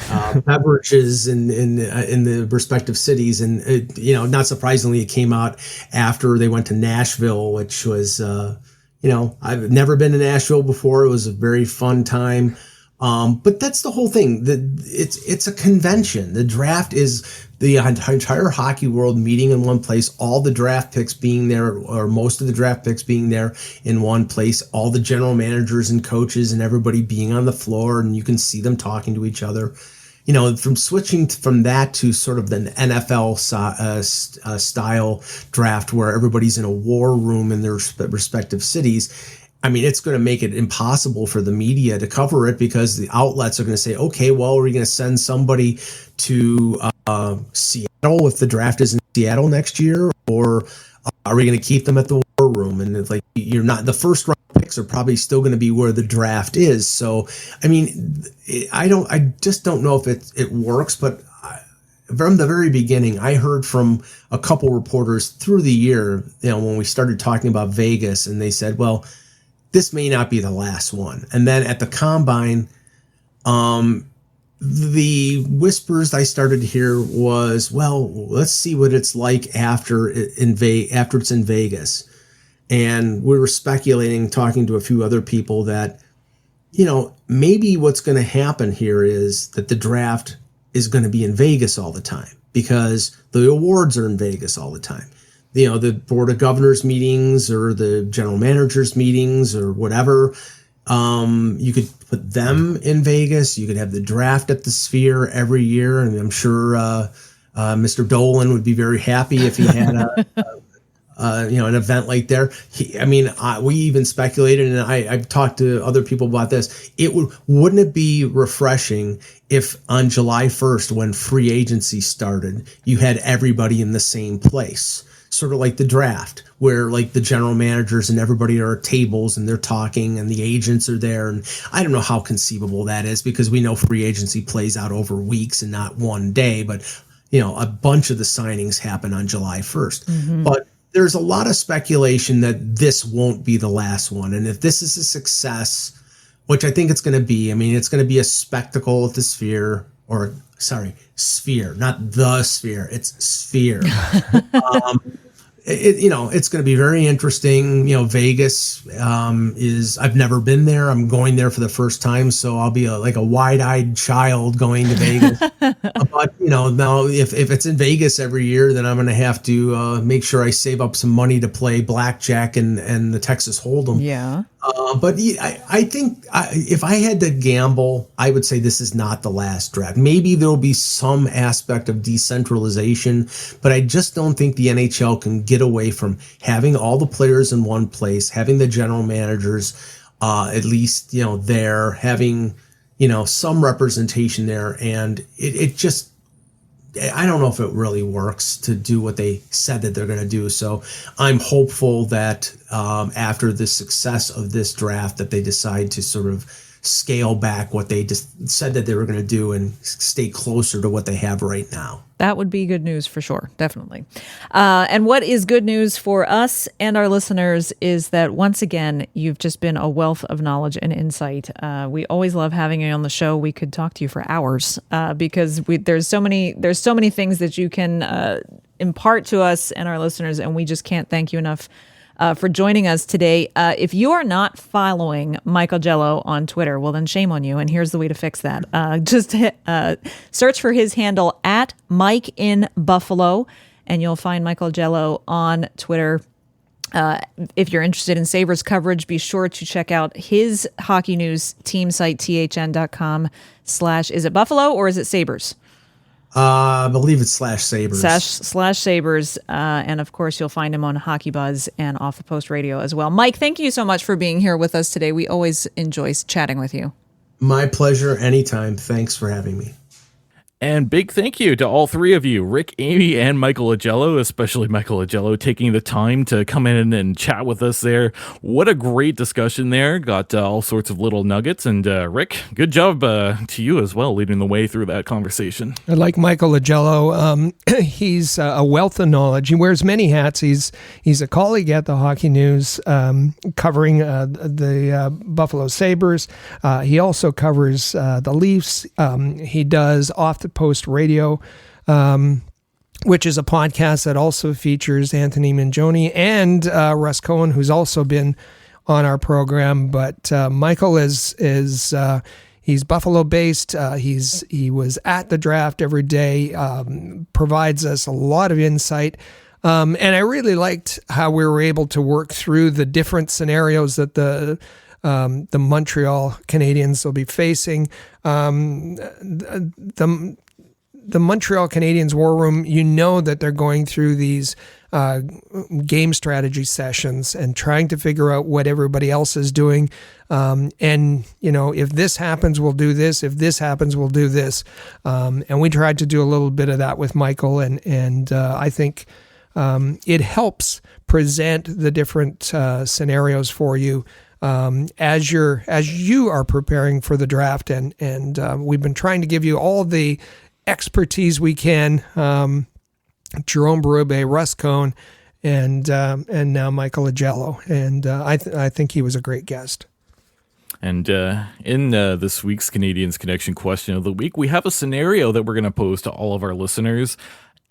beverages in the respective cities, and not surprisingly, it came out after they went to Nashville, which was I've never been to Nashville before. It was a very fun time. But that's the whole thing. It's a convention. The draft is the entire hockey world meeting in one place, all the draft picks being there, or most of the draft picks being there in one place, all the general managers and coaches and everybody being on the floor, and you can see them talking to each other. From switching from that to sort of the NFL style draft where everybody's in a war room in their respective cities, I mean, it's going to make it impossible for the media to cover it, because the outlets are going to say, okay, well, are we going to send somebody to Seattle if the draft is in Seattle next year, or are we going to keep them at the war room? And it's like, you're not, the first round picks are probably still going to be where the draft is. So, I mean, I just don't know if it works, but from the very beginning, I heard from a couple reporters through the year, when we started talking about Vegas, and they said, well, this may not be the last one. And then at the Combine, the whispers I started to hear was, well, let's see what it's like after it's in Vegas. And we were speculating, talking to a few other people, that, maybe what's going to happen here is that the draft is going to be in Vegas all the time, because the awards are in Vegas all the time. The board of governors meetings or the general managers meetings or whatever, you could put them in Vegas. You could have the draft at the Sphere every year. And I'm sure Mr. Dolan would be very happy if he had an event like there. We even speculated, and I've talked to other people about this. Wouldn't it be refreshing if on July 1st, when free agency started, you had everybody in the same place? sort of like the draft, where like the general managers and everybody are at tables and they're talking and the agents are there. And I don't know how conceivable that is, because we know free agency plays out over weeks and not one day, but a bunch of the signings happen on July 1st. But there's a lot of speculation that this won't be the last one. And if this is a success, which I think it's going to be, I mean, it's going to be a spectacle at the Sphere, Sphere, not the Sphere, it's Sphere. It's going to be very interesting. Vegas I've never been there. I'm going there for the first time, so I'll be like a wide-eyed child going to Vegas. But now if it's in Vegas every year, then I'm going to have to make sure I save up some money to play blackjack and the Texas Hold'em. Yeah. But I think if I had to gamble, I would say this is not the last draft. Maybe there'll be some aspect of decentralization, but I just don't think the NHL can get away from having all the players in one place, having the general managers at least there, having some representation there, and it just, I don't know if it really works to do what they said that they're going to do. So I'm hopeful that after the success of this draft, that they decide to sort of scale back what they just said that they were going to do and stay closer to what they have right now. That would be good news for sure, definitely. And what is good news for us and our listeners is that, once again, you've just been a wealth of knowledge and insight. We always love having you on the show. We could talk to you for hours because there's so many things that you can impart to us and our listeners, and we just can't thank you enough for joining us today. If you are not following Michael Augello on Twitter, well, then shame on you. And here's the way to fix that. Just search for his handle at Mike in Buffalo, and you'll find Michael Augello on Twitter. If you're interested in Sabres coverage, be sure to check out his hockey news team site, thn.com/ is it Buffalo or is it Sabres? I believe it's /Sabres. /Sabres. And of course, you'll find him on Hockey Buzz and Off the Post Radio as well. Mike, thank you so much for being here with us today. We always enjoy chatting with you. My pleasure. Anytime. Thanks for having me. And big thank you to all three of you, Rick, Amy, and Michael Augello, especially Michael Augello, taking the time to come in and chat with us there. What a great discussion there. Got all sorts of little nuggets. And Rick, good job to you as well, leading the way through that conversation. I like Michael Augello. He's a wealth of knowledge. He wears many hats. He's a colleague at the Hockey News, covering the Buffalo Sabres. He also covers the Leafs. He does Off the Post Radio, which is a podcast that also features Anthony Mingioni and Russ Cohen, who's also been on our program. But Michael is he's Buffalo based. He was at the draft every day, provides us a lot of insight. And I really liked how we were able to work through the different scenarios that the Montreal Canadiens will be facing. The Montreal Canadiens war room, that they're going through these game strategy sessions and trying to figure out what everybody else is doing. If this happens, we'll do this. If this happens, we'll do this. And we tried to do a little bit of that with Michael, and I think it helps present the different scenarios for you as you are preparing for the draft, and we've been trying to give you all the expertise we can. Jerome Berube, Russ Cohen, and now Michael Augello, and I think he was a great guest. And in this week's Canadiens Connection question of the week, we have a scenario that we're going to pose to all of our listeners.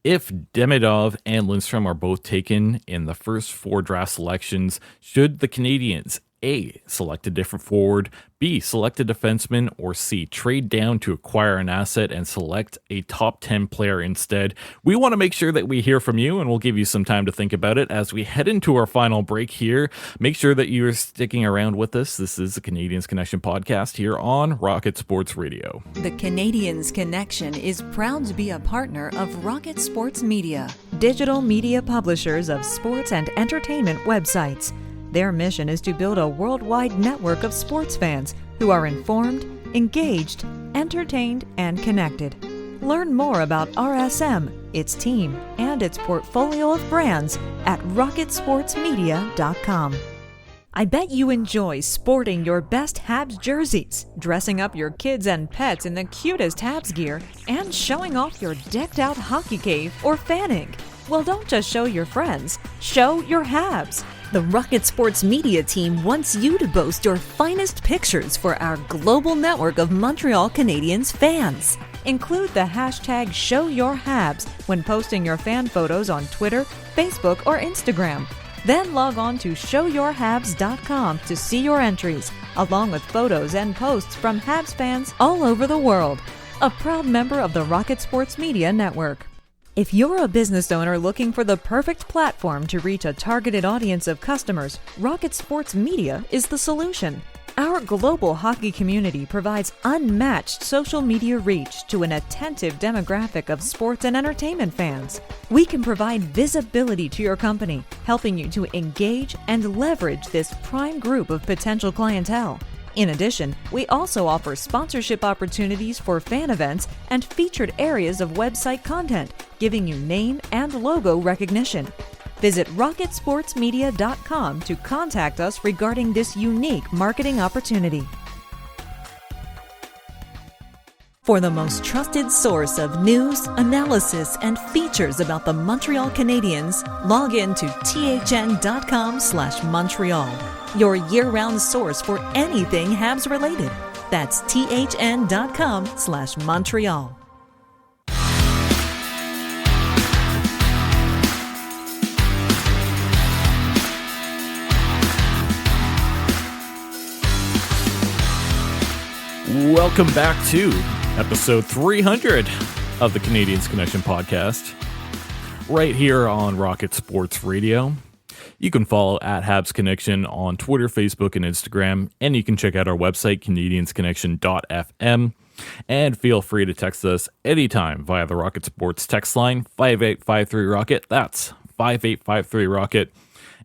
If Demidov and Lindstrom are both taken in the first 4 draft selections, should the Canadiens A, select a different forward, B, select a defenseman, or C, trade down to acquire an asset and select a top 10 player instead? We want to make sure that we hear from you, and we'll give you some time to think about it as we head into our final break here. Make sure that you're sticking around with us. This is the Canadiens Connection podcast here on Rocket Sports Radio. The Canadiens Connection is proud to be a partner of Rocket Sports Media, digital media publishers of sports and entertainment websites. Their mission is to build a worldwide network of sports fans who are informed, engaged, entertained, and connected. Learn more about RSM, its team, and its portfolio of brands at rocketsportsmedia.com. I bet you enjoy sporting your best Habs jerseys, dressing up your kids and pets in the cutest Habs gear, and showing off your decked-out hockey cave or fanning. Well, don't just show your friends, show your Habs. The Rocket Sports Media team wants you to boast your finest pictures for our global network of Montreal Canadiens fans. Include the hashtag #ShowYourHabs when posting your fan photos on Twitter, Facebook, or Instagram. Then log on to showyourhabs.com to see your entries, along with photos and posts from Habs fans all over the world. A proud member of the Rocket Sports Media Network. If you're a business owner looking for the perfect platform to reach a targeted audience of customers, Rocket Sports Media is the solution. Our global hockey community provides unmatched social media reach to an attentive demographic of sports and entertainment fans. We can provide visibility to your company, helping you to engage and leverage this prime group of potential clientele. In addition, we also offer sponsorship opportunities for fan events and featured areas of website content, giving you name and logo recognition. Visit rocketsportsmedia.com to contact us regarding this unique marketing opportunity. For the most trusted source of news, analysis, and features about the Montreal Canadiens, log in to thn.com/Montreal, your year-round source for anything Habs related. That's thn.com/Montreal. Welcome back to episode 300 of the Canadiens Connection podcast, right here on Rocket Sports Radio. You can follow at Habs Connection on Twitter, Facebook, and Instagram, and you can check out our website, canadiensconnection.fm, and feel free to text us anytime via the Rocket Sports text line, 5853-ROCKET. That's 5853-ROCKET.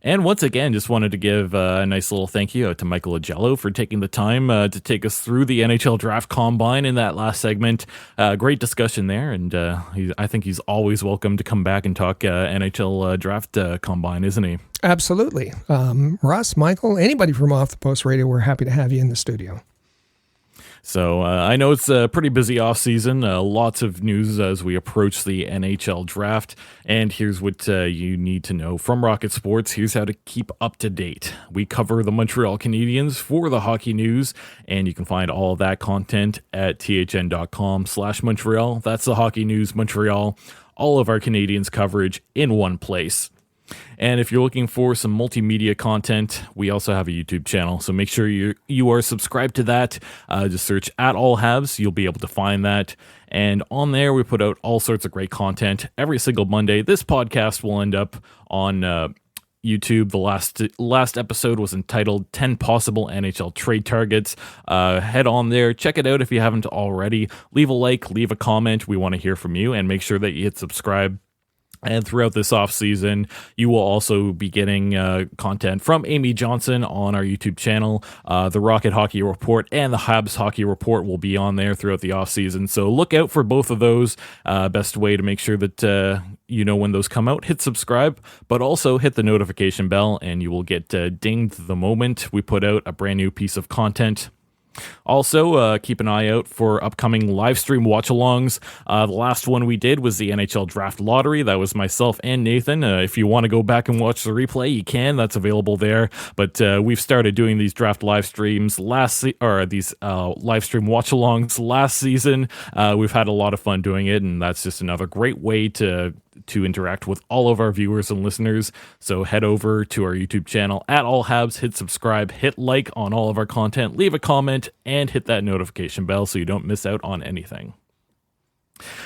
And once again, just wanted to give a nice little thank you to Michael Augello for taking the time to take us through the NHL Draft Combine in that last segment. Great discussion there, and I think he's always welcome to come back and talk NHL Draft Combine, isn't he? Absolutely. Russ, Michael, anybody from Off the Post Radio, we're happy to have you in the studio. So I know it's a pretty busy offseason, lots of news as we approach the NHL Draft, and here's what you need to know from Rocket Sports. Here's how to keep up to date. We cover the Montreal Canadiens for the hockey news, and you can find all of that content at thn.com/Montreal. That's the hockey news Montreal, all of our Canadiens coverage in one place. And if you're looking for some multimedia content, we also have a YouTube channel, so make sure you are subscribed to that. Just search at All Habs, you'll be able to find that. And on there, we put out all sorts of great content every single Monday. This podcast will end up on YouTube. The last episode was entitled 10 Possible NHL Trade Targets. Head on there, check it out if you haven't already. Leave a like, leave a comment. We want to hear from you, and make sure that you hit subscribe. And throughout this offseason, you will also be getting content from Amy Johnson on our YouTube channel. The Rocket Hockey Report and the Habs Hockey Report will be on there throughout the offseason. So look out for both of those. Best way to make sure that you know when those come out, hit subscribe, but also hit the notification bell, and you will get dinged the moment we put out a brand new piece of content. Also, keep an eye out for upcoming live stream watch-alongs. The last one we did was the NHL Draft Lottery. That was myself and Nathan. If you want to go back and watch the replay, you can. That's available there. But we've started doing these draft live streams live stream watch-alongs last season. We've had a lot of fun doing it, and that's just another great way to interact with all of our viewers and listeners. So head over to our YouTube channel at All Habs, hit subscribe, hit like on all of our content, leave a comment, and hit that notification bell so you don't miss out on anything.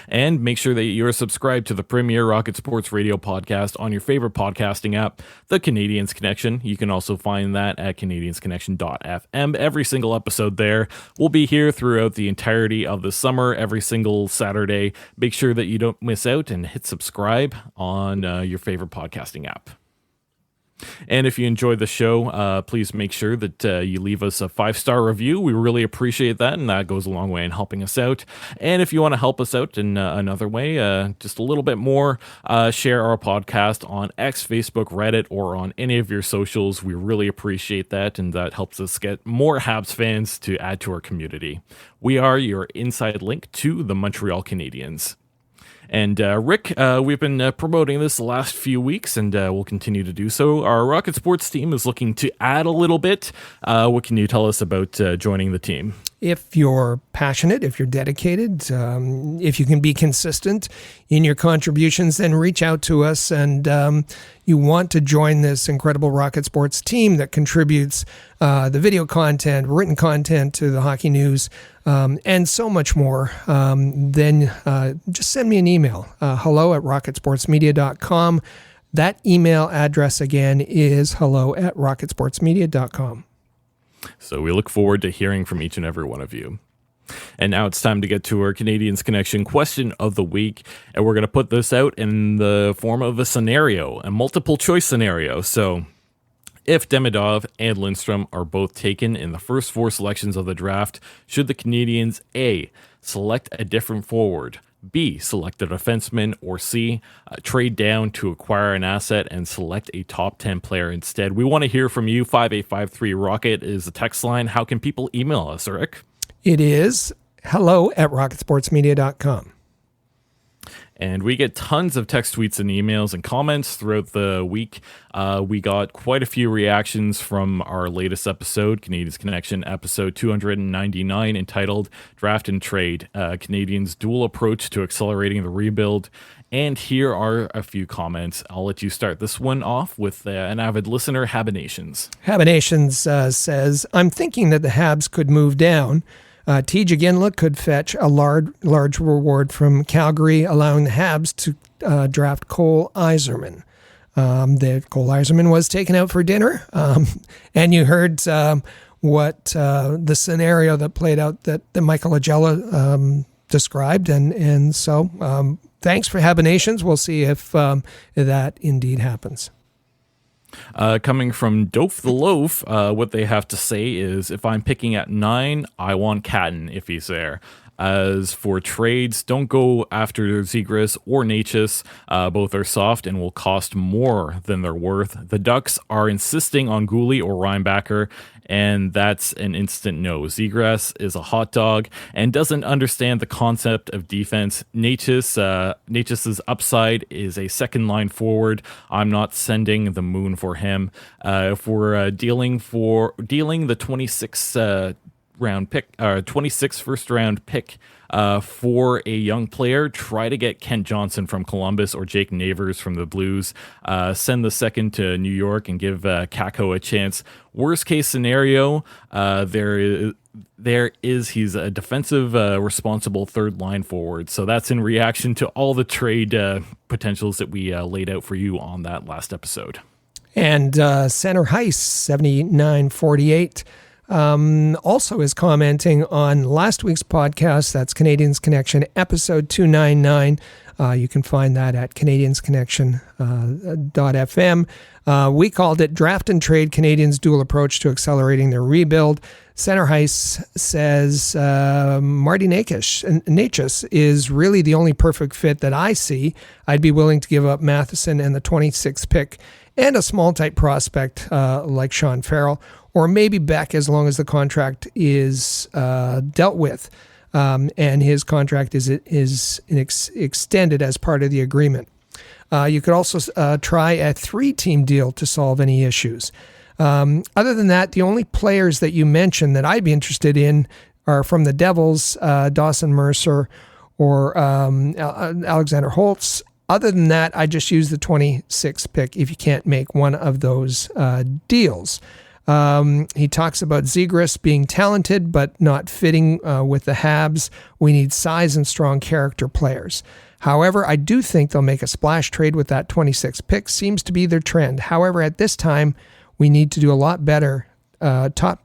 And make sure that you're subscribed to the premier Rocket Sports Radio podcast on your favorite podcasting app, The Canadiens Connection. You can also find that at canadiensconnection.fm. Every single episode there. We'll be here throughout the entirety of the summer, every single Saturday. Make sure that you don't miss out and hit subscribe on your favorite podcasting app. And if you enjoyed the show, please make sure that you leave us a 5-star review. We really appreciate that, and that goes a long way in helping us out. And if you want to help us out in another way, just a little bit more, share our podcast on X, Facebook, Reddit, or on any of your socials. We really appreciate that, and that helps us get more Habs fans to add to our community. We are your inside link to the Montreal Canadiens. And Rick, we've been promoting this the last few weeks, and we'll continue to do so. Our Rocket Sports team is looking to add a little bit. What can you tell us about joining the team? If you're passionate, if you're dedicated, if you can be consistent in your contributions, then reach out to us. And you want to join this incredible Rocket Sports team that contributes the video content, written content to the hockey news, and so much more, then just send me an email, hello@rocketsportsmedia.com. That email address again is hello@rocketsportsmedia.com. So we look forward to hearing from each and every one of you. And now it's time to get to our Canadiens Connection question of the week. And we're going to put this out in the form of a scenario, a multiple choice scenario. So if Demidov and Lindstrom are both taken in the first 4 selections of the draft, should the Canadiens A, select a different forward, B, select a defenseman, or C, trade down to acquire an asset and select a top 10 player instead? We want to hear from you. 5853 Rocket is the text line. How can people email us, Rick? It is hello@rocketsportsmedia.com. And we get tons of text tweets and emails and comments throughout the week. We got quite a few reactions from our latest episode, Canadiens Connection, episode 299, entitled Draft and Trade, Canadiens' Dual Approach to Accelerating the Rebuild. And here are a few comments. I'll let you start this one off with an avid listener, Habinations. Habinations says, I'm thinking that the Habs could move down. TJ Ginla could fetch a large reward from Calgary, allowing the Habs to draft Cole Yzerman. Cole Yzerman was taken out for dinner, and you heard what the scenario that played out that Michael Augello described, and so thanks for Habinations. We'll see if that indeed happens. Coming from Dope the Loaf, what they have to say is, if I'm picking at 9, I want Cayden if he's there. As for trades, don't go after Zegras or Necas. Both are soft and will cost more than they're worth. The Ducks are insisting on Gouli or Reinbacher, and that's an instant no. Zegras is a hot dog and doesn't understand the concept of defense. Necas's upside is a second line forward. I'm not sending the moon for him. If we're dealing the 26th first round pick for a young player, try to get Kent Johnson from Columbus or Jake Neighbors from the Blues. Send the second to New York and give Kakko a chance. Worst case scenario, he's a defensive responsible third line forward. So that's in reaction to all the trade potentials that we laid out for you on that last episode. And Center Heiss 7948 also is commenting on last week's podcast. That's Canadiens Connection, episode 299. You can find that at canadiensconnection.fm. We called it Draft and Trade, Canadiens' Dual Approach to Accelerating Their Rebuild. Center Heiss says Marty Necas is really the only perfect fit that I see. I'd be willing to give up Matheson and the 26th pick and a small type prospect like Sean Farrell, or maybe Beck, as long as the contract is dealt with and his contract is extended as part of the agreement. You could also try a 3-team deal to solve any issues. Other than that, the only players that you mentioned that I'd be interested in are from the Devils, Dawson Mercer or Alexander Holtz. Other than that, I just use the 26th pick if you can't make one of those deals. He talks about Zegras being talented but not fitting with the Habs. We need size and strong character players. However, I do think they'll make a splash trade with that 26th pick. Seems to be their trend. However, at this time, we need to do a lot better. Top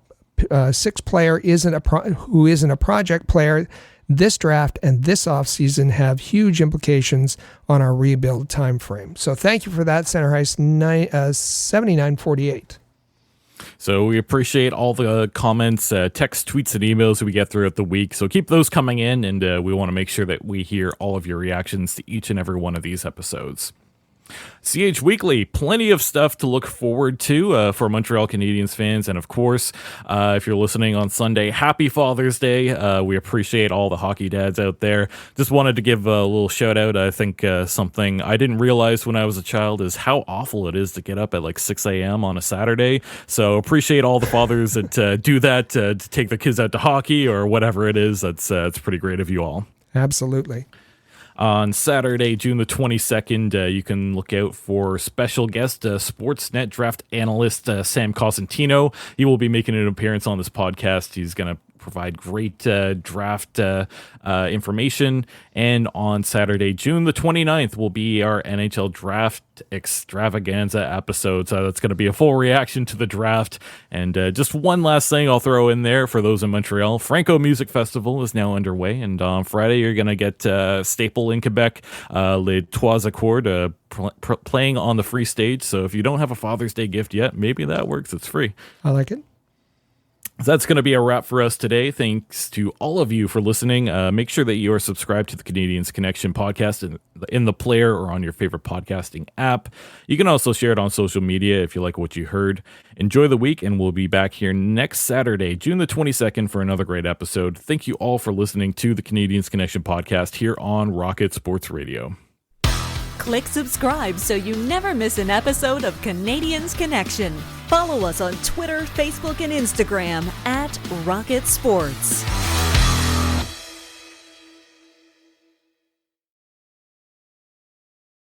6 player who isn't a project player this draft and this offseason have huge implications on our rebuild time frame. So thank you for that, Center Heist 7948. So we appreciate all the comments, text, tweets, and emails we get throughout the week. So keep those coming in, and we want to make sure that we hear all of your reactions to each and every one of these episodes. CH Weekly, plenty of stuff to look forward to for Montreal Canadiens fans. And of course, if you're listening on Sunday, happy Father's Day. We appreciate all the hockey dads out there. Just wanted to give a little shout out. I think something I didn't realize when I was a child is how awful it is to get up at like 6 a.m. on a Saturday. So appreciate all the fathers that do that to take the kids out to hockey or whatever it is. It's pretty great of you all. Absolutely. On Saturday, June the 22nd, you can look out for special guest Sportsnet draft analyst Sam Cosentino. He will be making an appearance on this podcast. He's going to provide great draft information. And on Saturday, June the 29th, will be our NHL Draft extravaganza episode. So that's going to be a full reaction to the draft. And just one last thing I'll throw in there for those in Montreal. Franco Music Festival is now underway. And on Friday, you're going to get Staple in Quebec, Les Trois Accords, playing on the free stage. So if you don't have a Father's Day gift yet, maybe that works. It's free. I like it. That's going to be a wrap for us today. Thanks to all of you for listening. Make sure that you are subscribed to the Canadiens Connection podcast in the player or on your favorite podcasting app. You can also share it on social media if you like what you heard. Enjoy the week, and we'll be back here next Saturday, June the 22nd, for another great episode. Thank you all for listening to the Canadiens Connection podcast here on Rocket Sports Radio. Click subscribe so you never miss an episode of Canadiens Connection. Follow us on Twitter, Facebook, and Instagram @Rocket Sports.